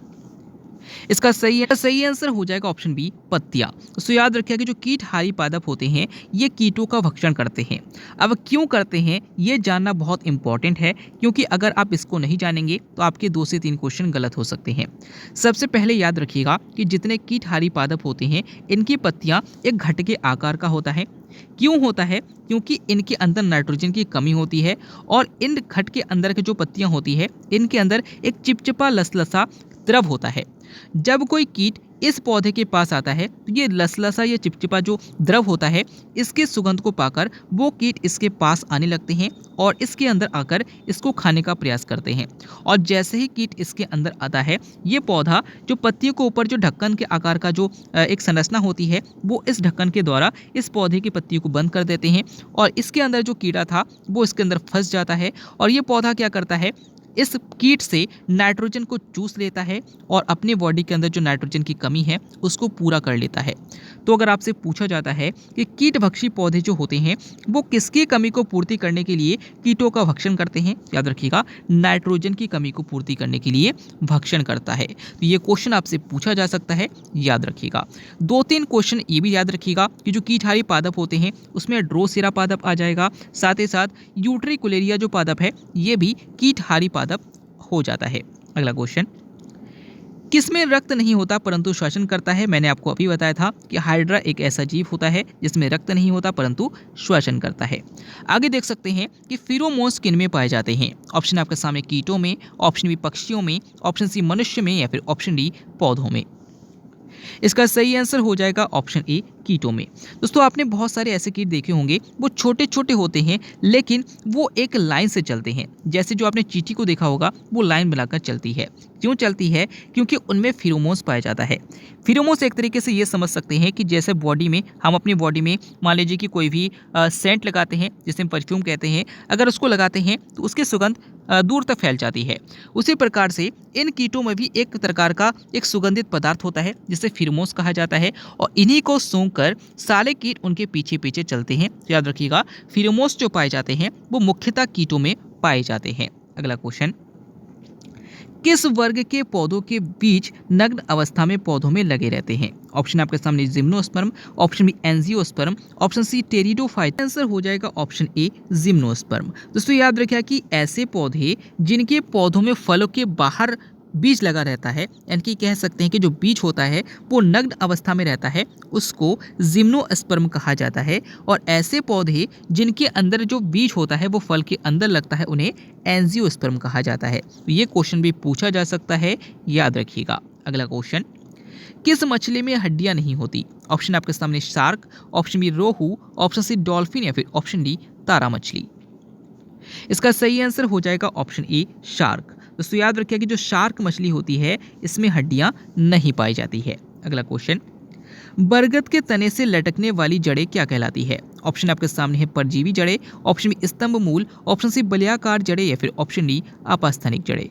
इसका सही आंसर हो जाएगा ऑप्शन बी पत्तियां। तो याद रखिए कि जो कीटहारी पादप होते हैं ये कीटों का भक्षण करते हैं। अब क्यों करते हैं ये जानना बहुत इंपॉर्टेंट है, क्योंकि अगर आप इसको नहीं जानेंगे तो आपके 2 से 3 क्वेश्चन गलत हो सकते हैं। सबसे पहले याद रखिएगा कि जितने कीटहारी पादप होते हैं इनकी पत्तियां एक घट के आकार का होता है। क्यों होता है? क्योंकि इनके अंदर नाइट्रोजन की कमी होती है और इन घट के अंदर की जो पत्तियां होती है इनके अंदर एक चिपचिपा लसलसा द्रव होता है। जब कोई कीट इस पौधे के पास आता है तो ये लसलसा या चिपचिपा जो द्रव होता है इसके सुगंध को पाकर वो कीट इसके पास आने लगते हैं और इसके अंदर आकर इसको खाने का प्रयास करते हैं। और जैसे ही कीट इसके अंदर आता है ये पौधा जो पत्तियों के ऊपर जो ढक्कन के आकार का जो एक संरचना होती है वो इस ढक्कन के द्वारा इस पौधे की पत्तियों को बंद कर देते हैं और इसके अंदर जो कीड़ा था वो इसके अंदर फंस जाता है और ये पौधा क्या करता है, इस कीट से नाइट्रोजन को चूस लेता है और अपने बॉडी के अंदर जो नाइट्रोजन की कमी है उसको पूरा कर लेता है। तो अगर आपसे पूछा जाता है कि कीटभक्षी पौधे जो होते हैं वो किसकी कमी को पूर्ति करने के लिए कीटों का भक्षण करते हैं, याद रखिएगा नाइट्रोजन की कमी को पूर्ति करने के लिए भक्षण करता है। तो ये क्वेश्चन आपसे पूछा जा सकता है, याद रखिएगा। 2-3 क्वेश्चन ये भी याद रखिएगा कि जो कीटहारी पादप होते हैं उसमें ड्रोसेरा पादप आ जाएगा, साथ ही साथ यूट्रिकुलेरिया जो पादप है ये भी कीटहारी पादप हो जाता है। अगला क्वेश्चन, किसमें रक्त नहीं होता परंतु श्वसन करता है? मैंने आपको अभी बताया था कि हाइड्रा एक ऐसा जीव होता है जिसमें रक्त नहीं होता परंतु श्वसन करता है। आगे देख सकते हैं कि फेरोमोन्स किन में पाए जाते हैं। ऑप्शन आपके सामने कीटों में, ऑप्शन बी पक्षियों में, ऑप्शन सी मनुष्य में या फिर ऑप्शन डी पौधों में। इसका सही आंसर हो जाएगा ऑप्शन ए कीटों में। दोस्तों आपने बहुत सारे ऐसे कीट देखे होंगे, वो छोटे छोटे होते हैं लेकिन वो एक लाइन से चलते हैं। जैसे जो आपने चींटी को देखा होगा, वो लाइन बनाकर चलती है। क्यों चलती है? क्योंकि उनमें फिरोमोन्स पाया जाता है। फिरोमोन्स एक तरीके से ये समझ सकते हैं कि जैसे बॉडी में, हम अपनी बॉडी में मान लीजिए कि कोई भी सेंट लगाते हैं जिसे हम परफ्यूम कहते हैं, अगर उसको लगाते हैं तो उसकी सुगंध दूर तक फैल जाती है। उसी प्रकार से इन कीटों में भी एक प्रकार का एक सुगंधित पदार्थ होता है जिसे फिरोमोन्स कहा जाता है, और इन्हीं को सूंघकर सारे कीट उनके पीछे पीछे चलते हैं। तो याद रखिएगा, फिरोमोन्स जो पाए जाते हैं वो मुख्यतः कीटों में पाए जाते हैं। अगला क्वेश्चन, किस वर्ग के पौधों के बीज नग्न अवस्था में पौधों में लगे रहते हैं? ऑप्शन आपके सामने gymnosperm, option B angiosperm, option C pteridophyte. Answer हो जाएगा ऑप्शन ए जिम्नोस्पर्म। दोस्तों याद रखिए कि ऐसे पौधे जिनके पौधों में फलों के बाहर बीज लगा रहता है, यानी कि कह सकते हैं कि जो बीज होता है वो नग्न अवस्था में रहता है, उसको जिम्नोस्पर्म कहा जाता है। और ऐसे पौधे जिनके अंदर जो बीज होता है वो फल के अंदर लगता है, उन्हें एंजियोस्पर्म कहा जाता है। तो ये क्वेश्चन भी पूछा जा सकता है, याद रखिएगा। अगला क्वेश्चन, किस मछली में हड्डियां नहीं होती? ऑप्शन आपके सामने शार्क, ऑप्शन बी रोहू, ऑप्शन सी डॉल्फिन या फिर ऑप्शन डी तारा मछली। इसका सही आंसर हो जाएगा ऑप्शन ए शार्क। दोस्तों याद रखिए कि जो शार्क मछली होती है इसमें हड्डियां नहीं पाई जाती है। अगला क्वेश्चन, बरगद के तने से लटकने वाली जड़ें क्या कहलाती है? ऑप्शन आपके सामने है परजीवी जड़ें, ऑप्शन बी स्तंभ मूल, ऑप्शन सी बलयाकार जड़ें या फिर ऑप्शन डी अपास्थानिक जड़ें।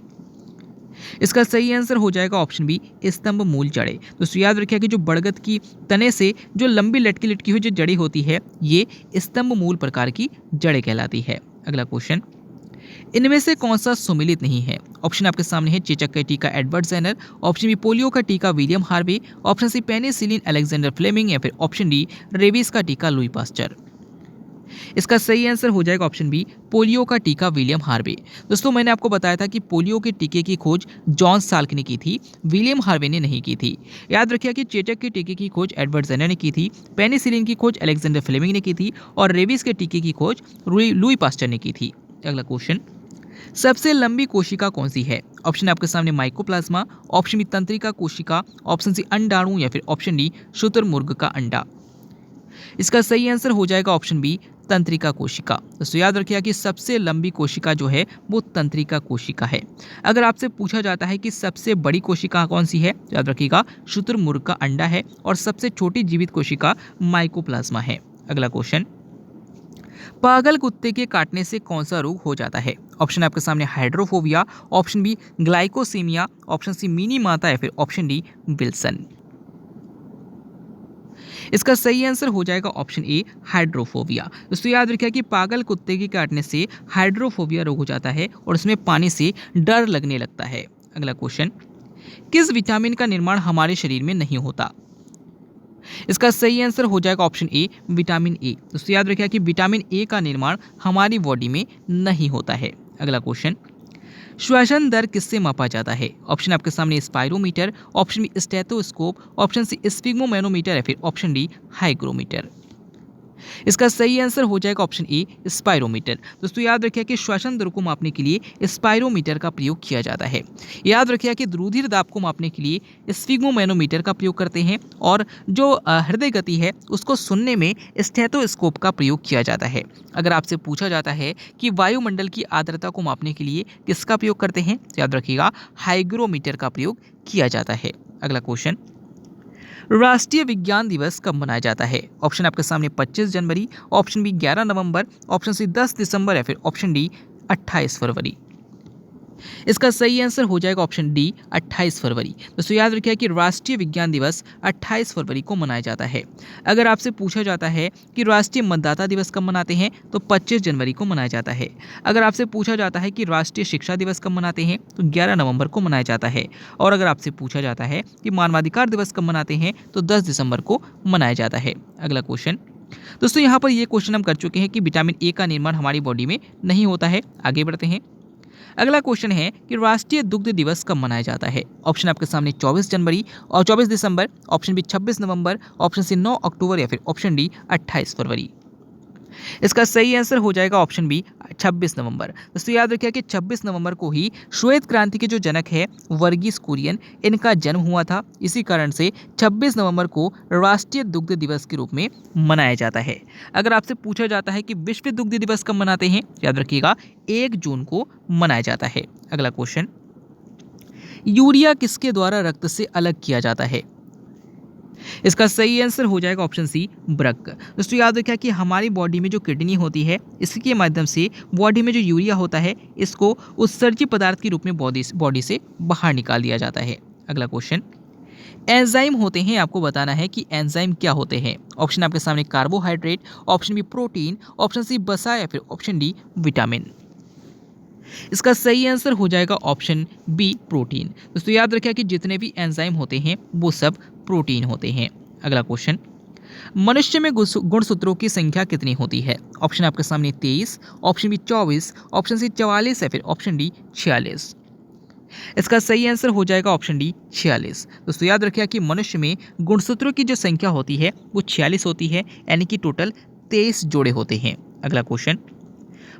इसका सही आंसर हो जाएगा ऑप्शन बी स्तंभ मूल जड़ें। दोस्तों याद रखिए कि जो बरगद की तने से जो लंबी लटकी लटकी हुई जो जड़ी होती है, ये स्तंभ मूल प्रकार की जड़ें कहलाती है। अगला क्वेश्चन, इनमें से कौन सा सुमिलित नहीं है? ऑप्शन आपके सामने है चेचक का टीका Edward Jenner, option B polio का टीका William Harvey, option C penicillin Alexander Fleming या फिर ऑप्शन डी रेबीज का टीका लुई पास्चर। इसका सही आंसर हो जाएगा ऑप्शन बी पोलियो का टीका विलियम हार्वे। दोस्तों मैंने आपको बताया था कि पोलियो के टीके की खोज जॉन साल्क ने की थी, विलियम हार्वे ने नहीं की थी। याद रखिए कि चेचक के टीके की खोज एडवर्ड जेनर ने की थी, पेनिसिलिन की खोज अलेक्जेंडर फ्लेमिंग ने की थी और रेबीज के टीके की खोज लुई पास्चर ने की थी। अगला क्वेश्चन, सबसे लंबी कोशिका कौन सी है? ऑप्शन आपके सामने माइकोप्लाज्मा, ऑप्शन बी तंत्रिका कोशिका, ऑप्शन सी अंडाणु या फिर ऑप्शन डी शुतुरमुर्ग का अंडा। इसका सही आंसर हो जाएगा ऑप्शन बी तंत्रिका कोशिका। दोस्तों याद रखिए कि सबसे लंबी कोशिका जो है वो तंत्रिका कोशिका है। अगर आपसे पूछा जाता है कि सबसे बड़ी कोशिका कौन सी है, याद रखिएगा शुतुरमुर्ग का अंडा है, और सबसे छोटी जीवित कोशिका माइकोप्लाज्मा है। अगला क्वेश्चन, पागल कुत्ते के काटने से कौन सा रोग हो जाता है? ऑप्शन आपके सामने hydrophobia, option B glycosemia, option C Minamata या फिर ऑप्शन डी विल्सन। इसका सही आंसर हो जाएगा ऑप्शन ए हाइड्रोफोबिया। दोस्तों याद रखिए कि पागल कुत्ते के काटने से हाइड्रोफोबिया रोग हो जाता है और इसमें पानी से डर लगने लगता है। अगला क्वेश्चन, किस विटामिन का निर्माण हमारे शरीर में नहीं होता? इसका सही आंसर हो जाएगा ऑप्शन ए विटामिन ए। दोस्तों याद रखिए कि विटामिन ए का निर्माण हमारी बॉडी में नहीं होता है। अगला क्वेश्चन, श्वसन दर किससे मापा जाता है? ऑप्शन आपके सामने spirometer, option B stethoscope, option C sphygmomanometer या फिर ऑप्शन डी हाइग्रोमीटर। इसका सही आंसर हो जाएगा ऑप्शन ए स्पाइरोमीटर। दोस्तों याद रखिए कि श्वसन दर को मापने के लिए स्पाइरोमीटर का प्रयोग किया जाता है। याद रखिए कि रुधिर दाब को मापने के लिए स्फिग्मोमेनोमीटर का प्रयोग करते हैं, और जो हृदय गति है उसको सुनने में स्टेथोस्कोप का प्रयोग किया जाता है। अगर आपसे पूछा जाता है कि वायुमंडल की आर्द्रता को मापने के लिए किसका प्रयोग करते हैं, तो याद रखिएगा हाइग्रोमीटर का प्रयोग किया जाता है। अगला क्वेश्चन, राष्ट्रीय विज्ञान दिवस कब मनाया जाता है? ऑप्शन आपके सामने 25 जनवरी, ऑप्शन बी 11 नवंबर, ऑप्शन सी 10 दिसंबर या फिर ऑप्शन डी 28 फरवरी। इसका सही आंसर हो जाएगा ऑप्शन डी 28 फरवरी। दोस्तों याद रखिए कि राष्ट्रीय विज्ञान दिवस 28 फरवरी को मनाया जाता है। अगर आपसे पूछा जाता है कि राष्ट्रीय मतदाता दिवस कब मनाते हैं, तो 25 जनवरी को मनाया जाता है। अगर आपसे पूछा जाता है कि राष्ट्रीय शिक्षा दिवस कब मनाते हैं, तो 11 नवंबर को मनाया जाता है। और अगर आपसे पूछा जाता है कि मानवाधिकार दिवस कब मनाते हैं, तो 10 दिसंबर को मनाया जाता है। अगला क्वेश्चन, दोस्तों यहाँ पर ये क्वेश्चन हम कर चुके हैं कि विटामिन ए का निर्माण हमारी बॉडी में नहीं होता है। आगे बढ़ते हैं। अगला क्वेश्चन है कि राष्ट्रीय दुग्ध दिवस कब मनाया जाता है? ऑप्शन आपके सामने 24 जनवरी और 24 दिसंबर, ऑप्शन बी 26 नवंबर, ऑप्शन सी 9 अक्टूबर या फिर ऑप्शन डी 28 फरवरी। इसका सही आंसर हो जाएगा ऑप्शन बी 26 नवंबर। दोस्तों याद रखिए कि 26 नवंबर को ही श्वेत क्रांति के जो जनक है वर्गीस कुरियन, इनका जन्म हुआ था। इसी कारण से 26 नवंबर को राष्ट्रीय दुग्ध दिवस के रूप में मनाया जाता है। अगर आपसे पूछा जाता है कि विश्व दुग्ध दिवस कब मनाते हैं, याद रखिएगा 1 जून को मनाया जाता है। अगला क्वेश्चन, यूरिया किसके द्वारा रक्त से अलग किया जाता है? इसका सही आंसर हो जाएगा ऑप्शन सी ब्रक। दोस्तों याद रखिए कि हमारी बॉडी में जो किडनी होती है, इसके माध्यम से बॉडी में जो यूरिया होता है, इसको उत्सर्जी पदार्थ के रूप में बॉडी से बाहर निकाल दिया जाता है। अगला क्वेश्चन, एंजाइम होते हैं, आपको बताना है कि एंजाइम क्या होते हैं। ऑप्शन आपके सामने carbohydrate, option B protein, option C वसा या फिर ऑप्शन डी विटामिन। इसका सही आंसर हो जाएगा ऑप्शन बी प्रोटीन। दोस्तों याद रखिए कि जितने भी एंजाइम होते हैं वो सब प्रोटीन होते हैं। अगला क्वेश्चन, मनुष्य में गुणसूत्रों की संख्या कितनी होती है? ऑप्शन आपके सामने 23, ऑप्शन बी 24, ऑप्शन सी 44 या फिर ऑप्शन डी 46। इसका सही आंसर हो जाएगा ऑप्शन डी 46। दोस्तों याद रखिए कि मनुष्य में गुणसूत्रों की जो संख्या होती है वो 46 होती है, यानी कि टोटल 23 जोड़े होते हैं। अगला क्वेश्चन,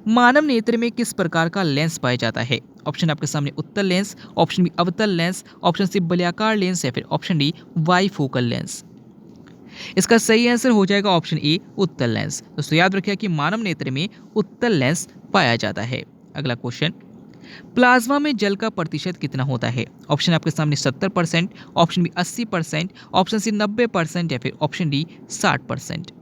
मानव नेत्र में किस प्रकार का लेंस पाया जाता है? ऑप्शन आपके सामने उत्तल लेंस, ऑप्शन बी अवतल लेंस, ऑप्शन सी बलयाकार लेंस या फिर ऑप्शन डी बाइफोकल लेंस। इसका सही आंसर हो जाएगा ऑप्शन ए उत्तल लेंस। दोस्तों याद रखिए कि मानव नेत्र में उत्तल लेंस पाया जाता है। अगला क्वेश्चन, प्लाज्मा में जल का प्रतिशत कितना होता है? ऑप्शन आपके सामने 70%, ऑप्शन बी 80%, ऑप्शन सी 90% या फिर ऑप्शन डी 60%।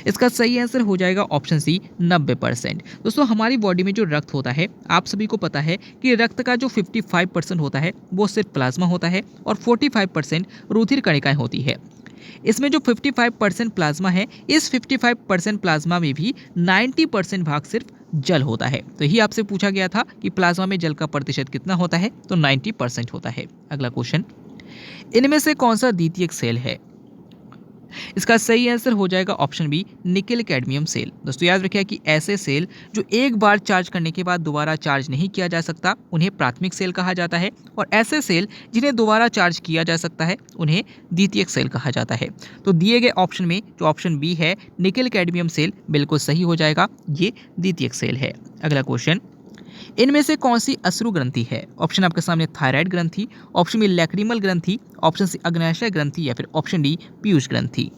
इसका सही आंसर हो जाएगा ऑप्शन सी 90%। दोस्तों हमारी बॉडी में जो रक्त होता है, आप सभी को पता है कि रक्त का जो 55% होता है वो सिर्फ प्लाज्मा होता है और 45% रुधिर कणिकाएं होती है। इसमें जो 55% प्लाज्मा है, इस 55% प्लाज्मा में भी 90% भाग सिर्फ जल होता है। तो यही आपसे पूछा गया था कि प्लाज्मा में जल का प्रतिशत कितना होता है, तो 90% होता है। अगला क्वेश्चन, इनमें से कौन सा द्वितीयक सेल है? इसका सही आंसर हो जाएगा option B nickel cadmium cell. दोस्तों याद रखिए कि ऐसे सेल जो एक बार चार्ज करने के बाद दोबारा चार्ज नहीं किया जा सकता, उन्हें प्राथमिक सेल कहा जाता है, और ऐसे सेल जिन्हें दोबारा चार्ज किया जा सकता है उन्हें द्वितीयक सेल कहा जाता है। तो दिए गए ऑप्शन में जो ऑप्शन बी है निकेल कैडमियम सेल बिल्कुल सही हो जाएगा, ये द्वितीयक सेल है। अगला क्वेश्चन, इनमें से कौन सी अश्रु ग्रंथि है? ऑप्शन आपके सामने थायराइड ग्रंथि, ऑप्शन बी लैक्रिमल ग्रंथि, ऑप्शन सी अग्न्याशय ग्रंथि या फिर ऑप्शन डी पीयूष ग्रंथि।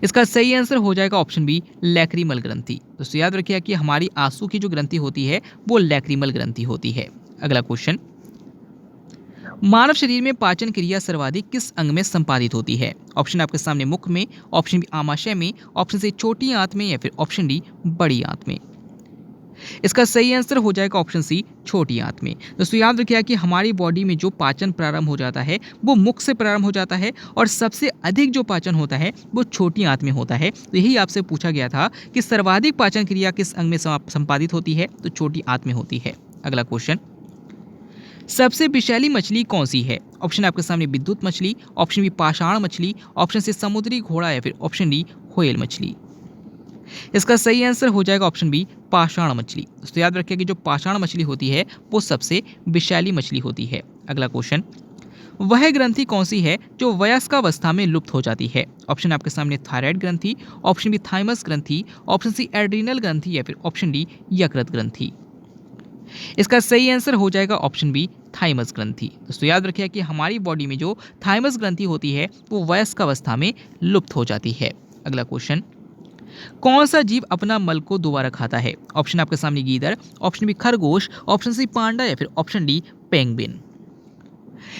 इसका सही आंसर हो जाएगा ऑप्शन बी लैक्रिमल ग्रंथि। दोस्तों याद रखिए कि हमारी आंसू की जो ग्रंथि होती है वो लैक्रिमल ग्रंथि होती है। अगला क्वेश्चन, मानव शरीर में पाचन क्रिया सर्वाधिक किस अंग में संपादित होती है? ऑप्शन आपके सामने मुख में, ऑप्शन बी आमाशय में, ऑप्शन सी छोटी आंत में या फिर ऑप्शन डी बड़ी आंत में। इसका सही आंसर हो जाएगा ऑप्शन सी छोटी आंत में। दोस्तों याद रखिए कि हमारी बॉडी में जो पाचन प्रारंभ हो जाता है वो मुख से प्रारंभ हो जाता है, और सबसे अधिक जो पाचन होता है वो छोटी आंत में होता है। तो यही आपसे पूछा गया था कि सर्वाधिक पाचन क्रिया किस अंग में संपादित होती है, तो छोटी आंत में होती है। अगला क्वेश्चन, सबसे विषैली मछली कौन सी है? ऑप्शन आपके सामने विद्युत मछली, ऑप्शन बी पाषाण मछली, ऑप्शन सी समुद्री घोड़ा या फिर ऑप्शन डी व्हेल मछली। इसका सही आंसर हो जाएगा ऑप्शन बी पाषाण मछली। दोस्तों याद रखिए कि जो पाषाण मछली होती है वो सबसे विषैली मछली होती है। अगला क्वेश्चन, वह ग्रंथि कौन सी है जो वयस्कावस्था में लुप्त हो जाती है? ऑप्शन आपके सामने थायराइड ग्रंथि, ऑप्शन बी थाइमस ग्रंथि, ऑप्शन सी एड्रीनल ग्रंथि या फिर ऑप्शन डी यकृत ग्रंथि। इसका सही आंसर हो जाएगा ऑप्शन बी थाइमस ग्रंथि। दोस्तों याद रखिए कि हमारी बॉडी में जो थाइमस ग्रंथि होती है वो वयस्कावस्था में लुप्त हो जाती है। अगला क्वेश्चन, कौन सा जीव अपना मल को दोबारा खाता है? ऑप्शन आपके सामने गीदड़, ऑप्शन बी खरगोश, ऑप्शन सी पांडा या फिर ऑप्शन डी पेंगुइन।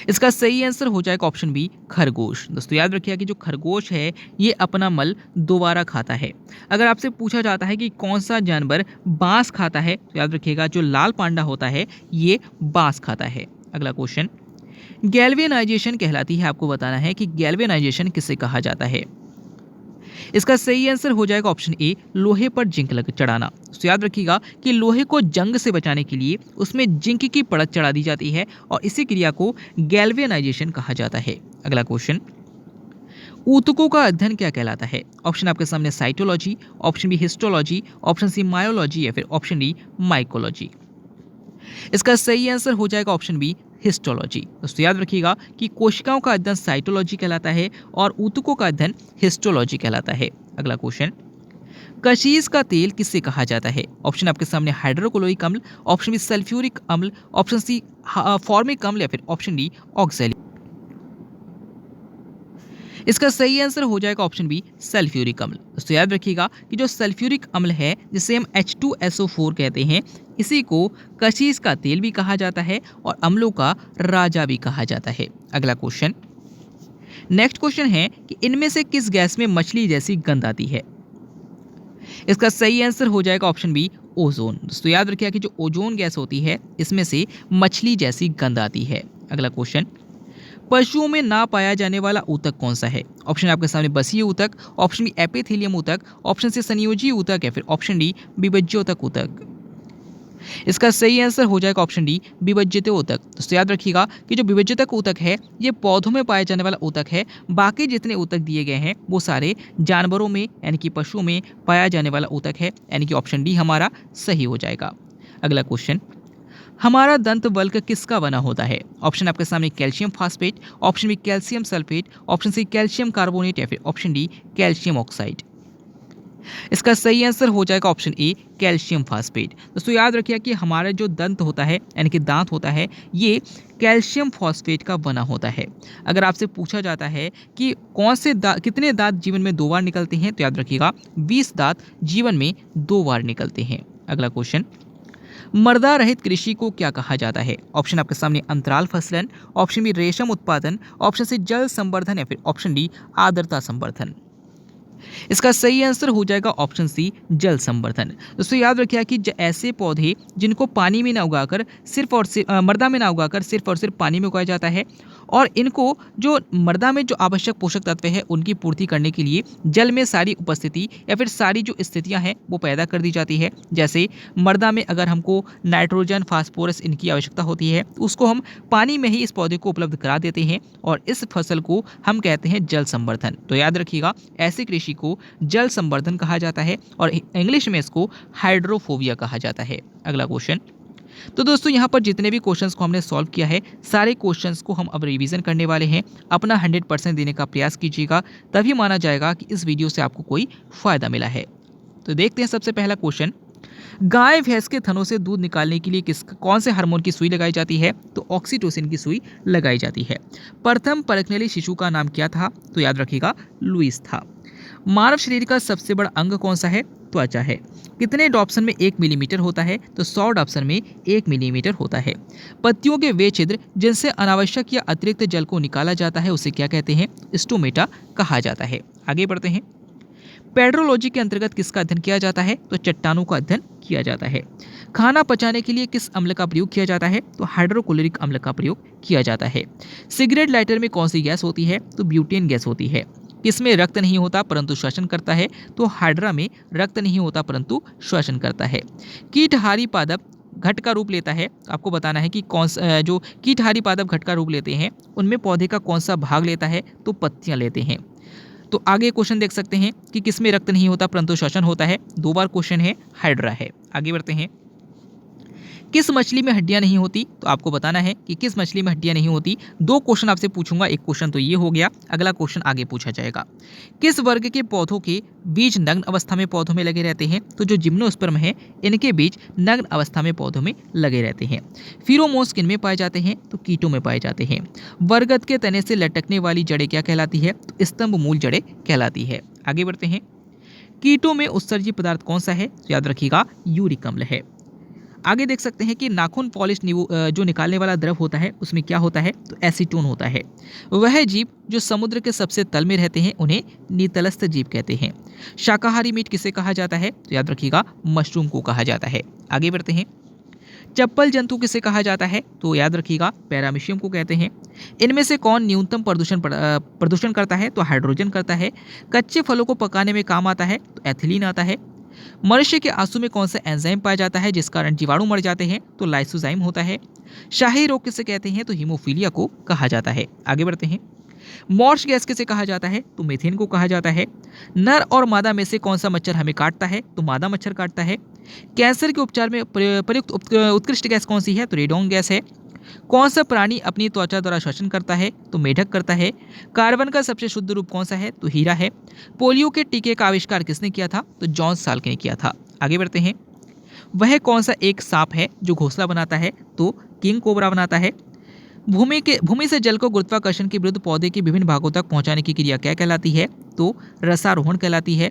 इसका सही आंसर हो जाएगा ऑप्शन बी खरगोश। दोस्तों याद रखिए कि जो खरगोश है ये अपना मल दोबारा खाता है। अगर आपसे पूछा जाता है कि कौन सा जानवर बांस खाता है, तो याद रखिएगा जो लाल पांडा होता है ये बांस खाता है। अगला क्वेश्चन, गैल्वेनाइजेशन कहलाती है, आपको बताना है कि गैल्वेनाइजेशन किसे कहा जाता है। इसका सही आंसर हो जाएगा ऑप्शन ए लोहे पर जिंक लग चढ़ाना। तो याद रखिएगा कि लोहे को जंग से बचाने के लिए उसमें जिंक की परत चढ़ा दी जाती है और इसी क्रिया को गैल्वेनाइजेशन कहा जाता है। अगला क्वेश्चन, ऊतकों का अध्ययन क्या कहलाता है? ऑप्शन आपके सामने cytology, option B histology, option C myology या फिर ऑप्शन डी माइकोलॉजी। इसका सही आंसर हो जाएगा ऑप्शन बी हिस्टोलॉजी। दोस्तों याद रखिएगा कि कोशिकाओं का अध्ययन साइटोलॉजी कहलाता है और ऊतकों का अध्ययन हिस्टोलॉजी कहलाता है। अगला क्वेश्चन, कशीस का तेल किससे कहा जाता है? ऑप्शन आपके सामने हाइड्रोक्लोरिक अम्ल, ऑप्शन बी सल्फ्यूरिक अम्ल, ऑप्शन सी फॉर्मिक अम्ल या फिर ऑप्शन डी ऑक्सैलिक। इसका सही आंसर हो जाएगा ऑप्शन बी सल्फ्यूरिक अम्ल। दोस्तों याद रखिएगा कि जो सल्फ्यूरिक अम्ल है जिसे हम H2SO4 कहते हैं, इसी को कशीस का तेल भी कहा जाता है और अम्लों का राजा भी कहा जाता है। अगला क्वेश्चन, नेक्स्ट क्वेश्चन है कि इनमें से किस गैस में मछली जैसी गंध आती है? इसका सही आंसर हो जाएगा ऑप्शन बी ओजोन। दोस्तों याद रखिएगा कि जो ओजोन गैस होती है इसमें से मछली जैसी गंध आती है। अगला क्वेश्चन, पशुओं में ना पाया जाने वाला ऊतक कौन सा है? ऑप्शन आपके सामने बसीय ऊतक, ऑप्शन बी एपिथेलियम ऊतक, ऑप्शन सी संयोजी ऊतक या फिर ऑप्शन डी विभज्योतक ऊतक। इसका सही आंसर हो जाएगा ऑप्शन डी विभज्यते ऊतक। दोस्तों याद रखिएगा कि जो विभज्यतक ऊतक है ये पौधों में पाया जाने वाला ऊतक है। बाकी जितने ऊतक दिए गए हैं वो सारे जानवरों में यानी कि पशुओं में पाया जाने वाला ऊतक है, यानी कि ऑप्शन डी हमारा सही हो जाएगा। अगला क्वेश्चन, हमारा दंत वल्क किसका बना होता है? ऑप्शन आपके सामने calcium phosphate, option B calcium sulphate, option C calcium carbonate या फिर ऑप्शन डी कैल्शियम ऑक्साइड। इसका सही आंसर हो जाएगा ऑप्शन ए कैल्शियम फास्फेट। दोस्तों याद रखिए कि हमारा जो दंत होता है यानी कि दांत होता है ये कैल्शियम फॉस्फेट का बना होता है। अगर आपसे पूछा जाता है कि कौन से कितने दांत जीवन में 2 बार निकलते हैं, तो याद रखिएगा 20 दांत जीवन में 2 बार निकलते हैं। अगला क्वेश्चन, मृदा रहित कृषि को क्या कहा जाता है? ऑप्शन आपके सामने अंतराल फसलन, ऑप्शन बी रेशम उत्पादन, ऑप्शन सी जल संवर्धन या फिर ऑप्शन डी आर्द्रता संवर्धन। इसका सही आंसर हो जाएगा ऑप्शन सी जल संवर्धन। दोस्तों याद रखिए कि ऐसे पौधे जिनको पानी में ना उगाकर सिर्फ और सिर्फ मृदा में ना उगाकर सिर्फ और सिर्फ पानी में उगाया जाता है और इनको जो मृदा में जो आवश्यक पोषक तत्व है उनकी पूर्ति करने के लिए जल में सारी उपस्थिति या फिर सारी जो स्थितियां हैं वो पैदा कर दी जाती है। जैसे मृदा में अगर हमको नाइट्रोजन फास्फोरस इनकी आवश्यकता होती है तो उसको हम पानी में ही इस पौधे को उपलब्ध करा देते हैं और इस फसल को हम कहते हैं जल संवर्धन। तो याद रखिएगा ऐसी कृषि को जल संवर्धन कहा जाता है और इंग्लिश में इसको हाइड्रोफोबिया कहा जाता है। अगला क्वेश्चन, तो दोस्तों यहाँ पर जितने भी क्वेश्चंस को हमने सॉल्व किया है सारे क्वेश्चंस को हम अब रिवीजन करने वाले हैं। अपना 100% देने का प्रयास कीजिएगा, तभी माना जाएगा कि इस वीडियो से आपको कोई फायदा मिला है। तो देखते हैं सबसे पहला क्वेश्चन, गाय भैंस के थनों से दूध निकालने के लिए कौन से हार्मोन की सुई लगाई जाती है? तो ऑक्सीटोसिन की सुई लगाई जाती है। प्रथम परखनेली शिशु का नाम क्या था? तो याद रखिएगा लुइस था। मानव शरीर का सबसे बड़ा अंग कौन सा है? त्वचा है। कितने डॉप्सन में 1 मिलीमीटर होता है? तो 100 डॉप्सन में 1 मिलीमीटर होता है। पत्तियों के वे छिद्र जिनसे अनावश्यक या अतिरिक्त जल को निकाला जाता है उसे क्या कहते हैं? स्टोमेटा कहा जाता है। आगे बढ़ते हैं, पेड्रोलॉजी के अंतर्गत किसका अध्ययन किया जाता है? तो चट्टानों का अध्ययन किया जाता है। खाना पचाने के लिए किस अम्ल का प्रयोग किया जाता है? तो हाइड्रोक्लोरिक अम्ल का प्रयोग किया जाता है। सिगरेट लाइटर में कौन सी गैस होती है? तो ब्यूटेन गैस होती है। किसमें रक्त नहीं होता परंतु श्वसन करता है? तो हाइड्रा में रक्त नहीं होता परंतु श्वसन करता है। कीटहारी पादप घट का रूप लेता है, आपको बताना है कि कौन सा जो कीटहारी पादप घट का रूप लेते हैं उनमें पौधे का कौन सा भाग लेता है? तो पत्तियां लेते हैं। तो आगे क्वेश्चन देख सकते हैं कि किसमें रक्त नहीं होता परंतु श्वसन होता है। 2 बार क्वेश्चन है, हाइड्रा है। आगे बढ़ते हैं, किस मछली में हड्डियां नहीं होती? तो आपको बताना है कि किस मछली में हड्डियां नहीं होती। 2 क्वेश्चन आपसे पूछूंगा, एक क्वेश्चन तो ये हो गया, अगला क्वेश्चन आगे पूछा जाएगा। किस वर्ग के पौधों के बीज नग्न अवस्था में पौधों में लगे रहते हैं? तो जो जिम्नोस्पर्म है इनके बीज नग्न अवस्था में पौधों में लगे रहते हैं। फिरोमोन्स किन में पाए जाते हैं? तो कीटों में पाए जाते हैं। बरगद के तने से लटकने वाली जड़ें क्या कहलाती है? तो स्तंभ मूल जड़ें कहलाती है। आगे बढ़ते हैं, कीटों में उत्सर्जी पदार्थ कौन सा है? तो याद रखिएगा यूरिक अम्ल है। आगे देख सकते हैं कि नाखून पॉलिश जो निकालने वाला द्रव होता है उसमें क्या होता है? तो एसीटोन होता है। वह जीव जो समुद्र के सबसे तल में रहते हैं उन्हें नितलस्थ जीव कहते हैं। शाकाहारी मीट किसे कहा जाता है? तो याद रखिएगा मशरूम को कहा जाता है। आगे बढ़ते हैं, चप्पल जंतु किसे कहा जाता है? तो याद रखिएगा पैरामीशियम को कहते हैं। इनमें से कौन न्यूनतम प्रदूषण करता है? तो हाइड्रोजन करता है। कच्चे फलों को पकाने में काम आता है? तो एथिलीन आता है। मनुष्य के आंसू में कौन सा एंजाइम पाया जाता है जिस कारण जीवाणु मर जाते हैं? तो लाइसोजाइम होता है। शाही रोग किसे कहते हैं? तो हीमोफीलिया को कहा जाता है। आगे बढ़ते हैं, मॉर्श गैस किसे कहा जाता है? तो मीथेन को कहा जाता है। नर और मादा में से कौन सा मच्छर हमें काटता है? तो मादा मच्छर काटता है। कैंसर के उपचार में प्रयुक्त उत्कृष्ट गैस कौन सी है? तो रेडोन गैस है। कौन सा प्राणी अपनी त्वचा द्वारा श्वसन करता है? तो मेढक करता है। कार्बन का सबसे शुद्ध रूप कौन सा है? तो हीरा है। पोलियो के टीके का आविष्कार किसने किया था? तो जॉन साल्क ने किया था। आगे बढ़ते हैं। वह कौन सा एक सांप है जो घोंसला बनाता है? तो किंग कोबरा बनाता है। भूमि से जल को गुरुत्वाकर्षण के विरुद्ध पौधे के विभिन्न भागों तक पहुंचाने की क्रिया क्या कहलाती है? तो रसारोहण कहलाती है।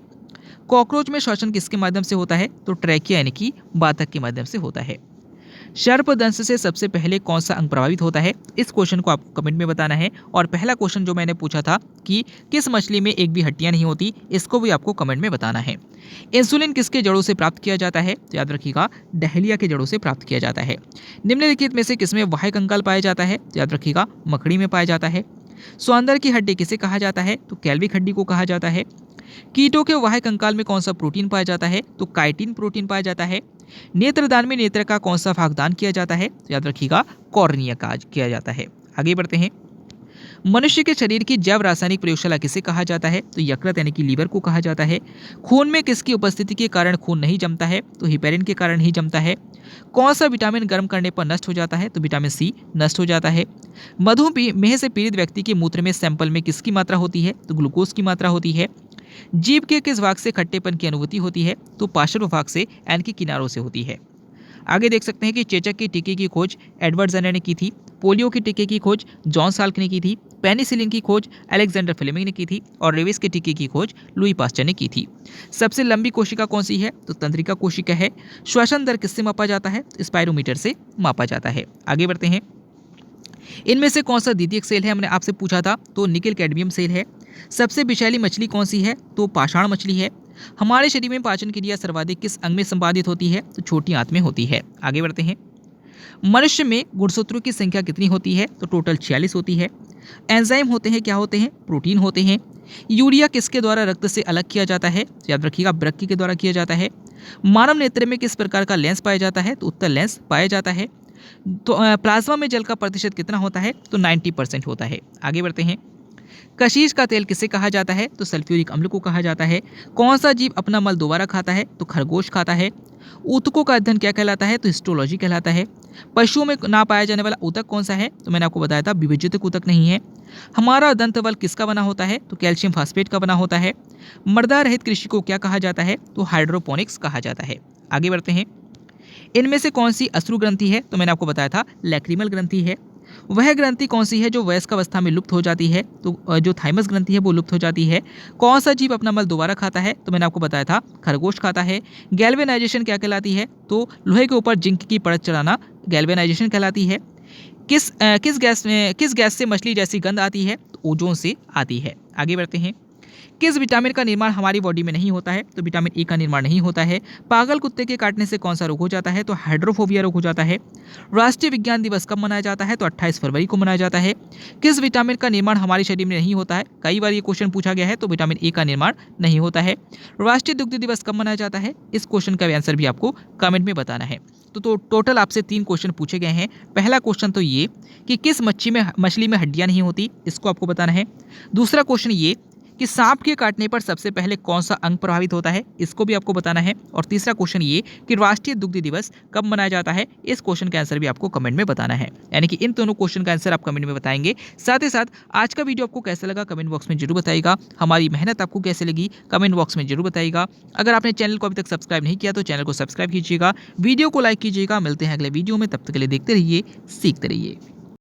कॉकरोच में श्वसन किसके माध्यम से होता है? तो ट्रैकिया यानी कि बातक के माध्यम से होता है। सर्पदंश से सबसे पहले कौन सा अंग प्रभावित होता है? इस क्वेश्चन को आपको कमेंट में बताना है। और पहला क्वेश्चन जो मैंने पूछा था कि किस मछली में एक भी हड्डियां नहीं होती, इसको भी आपको कमेंट में बताना है। इंसुलिन किसके जड़ों से प्राप्त किया जाता है? तो याद रखिएगा डहलिया के जड़ों से प्राप्त किया जाता है। निम्नलिखित में से किसमें वाह्य कंकाल पाया जाता है? तो याद रखिएगा मकड़ी में पाया जाता है। सौंदर्य की हड्डी किसे कहा जाता है? तो कैल्विक हड्डी को कहा जाता है। कीटों के वाह्य कंकाल में कौन सा प्रोटीन पाया जाता है? तो काइटिन प्रोटीन पाया जाता है। नेत्रदान में नेत्र का कौन सा भाग दान किया जाता है? तो याद रखिएगा कॉर्निया का किया जाता है। आगे बढ़ते हैं। मनुष्य के शरीर की जैव रासायनिक प्रयोगशाला किसे कहा जाता है? तो यकृत यानी कि लीवर को कहा जाता है। खून में किसकी उपस्थिति के कारण खून नहीं जमता है? तो हिपेरिन के कारण ही जमता है। कौन सा विटामिन गर्म करने पर नष्ट हो जाता है? तो विटामिन सी नष्ट हो जाता है। मधुमेह से पीड़ित व्यक्ति के मूत्र में सैंपल में किसकी मात्रा होती है? तो ग्लूकोज की मात्रा होती है। जीभ के किस भाग से खट्टेपन की अनुभूति होती है? तो पार्श्व भाग से यानी कि किनारों से होती है। आगे देख सकते हैं कि चेचक की टीके की खोज एडवर्ड जेनर ने की थी। पोलियो के टीके की खोज जॉन साल्क ने की थी। पेनिसिलिन की खोज अलेक्जेंडर फ्लेमिंग ने की थी। और रेबीज के टीके की खोज लुई पास्चर ने की थी। सबसे लंबी कोशिका कौन सी है? तो तंत्रिका कोशिका है। श्वसन दर किससे मापा जाता है? स्पायरोमीटर से मापा जाता है। आगे बढ़ते हैं। इनमें से कौन सा द्वितीयक सेल है? हमने आपसे पूछा था, तो निकेल कैडमियम सेल है। सबसे विषैली मछली कौन सी है? तो पाषाण मछली है। हमारे शरीर में पाचन क्रिया सर्वाधिक किस अंग में संपादित होती है? तो छोटी आंत में होती है। आगे बढ़ते हैं। मनुष्य में गुणसूत्रों की संख्या कितनी होती है? तो टोटल 46 होती है। एंजाइम होते हैं, क्या होते हैं? प्रोटीन होते हैं। यूरिया किसके द्वारा रक्त से अलग किया जाता है? तो याद रखिएगा वृक्क के द्वारा किया जाता है। मानव नेत्र में किस प्रकार का लेंस पाया जाता है? तो उत्तल लेंस पाया जाता है। तो प्लाज्मा में जल का प्रतिशत कितना होता है? तो 90% होता है। आगे बढ़ते हैं। कशीश का तेल किसे कहा जाता है? तो सल्फ्यूरिक अम्ल को कहा जाता है। कौन सा जीव अपना मल दोबारा खाता है? तो खरगोश खाता है। ऊतकों का अध्ययन क्या कहलाता है? तो हिस्टोलॉजी कहलाता है। पशुओं में ना पाया जाने वाला ऊतक कौन सा है? तो मैंने आपको बताया था विभजित ऊतक नहीं है। हमारा दंतवल किसका बना होता है? तो कैल्शियम फास्फेट का बना होता है। मृदा रहित कृषि को क्या कहा जाता है? तो हाइड्रोपोनिक्स कहा जाता है। आगे बढ़ते हैं। इनमें से कौन सी अश्रु ग्रंथि है? तो मैंने आपको बताया था लैक्रिमल ग्रंथि है। वह ग्रंथि कौन सी है जो वयस्क अवस्था में लुप्त हो जाती है? तो जो थाइमस ग्रंथि है वो लुप्त हो जाती है। कौन सा जीव अपना मल दोबारा खाता है? तो मैंने आपको बताया था खरगोश खाता है। गैल्वेनाइजेशन क्या कहलाती है? तो लोहे के ऊपर जिंक की परत चढ़ाना गैल्वेनाइजेशन कहलाती है। किस गैस से मछली जैसी गंध आती है? तो ओजोन से आती है। आगे बढ़ते हैं। किस विटामिन का निर्माण हमारी बॉडी में नहीं होता है? तो विटामिन ए का निर्माण नहीं होता है। पागल कुत्ते के काटने से कौन सा रोग हो जाता है? तो हाइड्रोफोबिया रोग हो जाता है। राष्ट्रीय विज्ञान दिवस कब मनाया जाता है? तो 28 फरवरी को मनाया जाता है। किस विटामिन का निर्माण हमारे शरीर में नहीं होता है? कई बार ये क्वेश्चन पूछा गया है, तो विटामिन ए का निर्माण नहीं होता है। राष्ट्रीय दुग्ध दिवस कब मनाया जाता है? इस क्वेश्चन का आंसर भी आपको कमेंट में बताना है। तो टोटल आपसे 3 क्वेश्चन पूछे गए हैं। पहला क्वेश्चन तो ये कि किस मछली में हड्डियां नहीं होती, इसको आपको बताना है। दूसरा क्वेश्चन ये कि सांप के काटने पर सबसे पहले कौन सा अंग प्रभावित होता है, इसको भी आपको बताना है। और तीसरा क्वेश्चन ये कि राष्ट्रीय दुग्ध दिवस कब मनाया जाता है, इस क्वेश्चन का आंसर भी आपको कमेंट में बताना है। यानी कि इन दोनों क्वेश्चन का आंसर आप कमेंट में बताएंगे। साथ ही साथ आज का वीडियो आपको कैसा लगा कमेंट बॉक्स में जरूर बताइएगा। हमारी मेहनत आपको कैसे लगी कमेंट बॉक्स में जरूर बताइएगा। अगर आपने चैनल को अभी तक सब्सक्राइब नहीं किया तो चैनल को सब्सक्राइब कीजिएगा, वीडियो को लाइक कीजिएगा। मिलते हैं अगले वीडियो में, तब तक के लिए देखते रहिए, सीखते रहिए।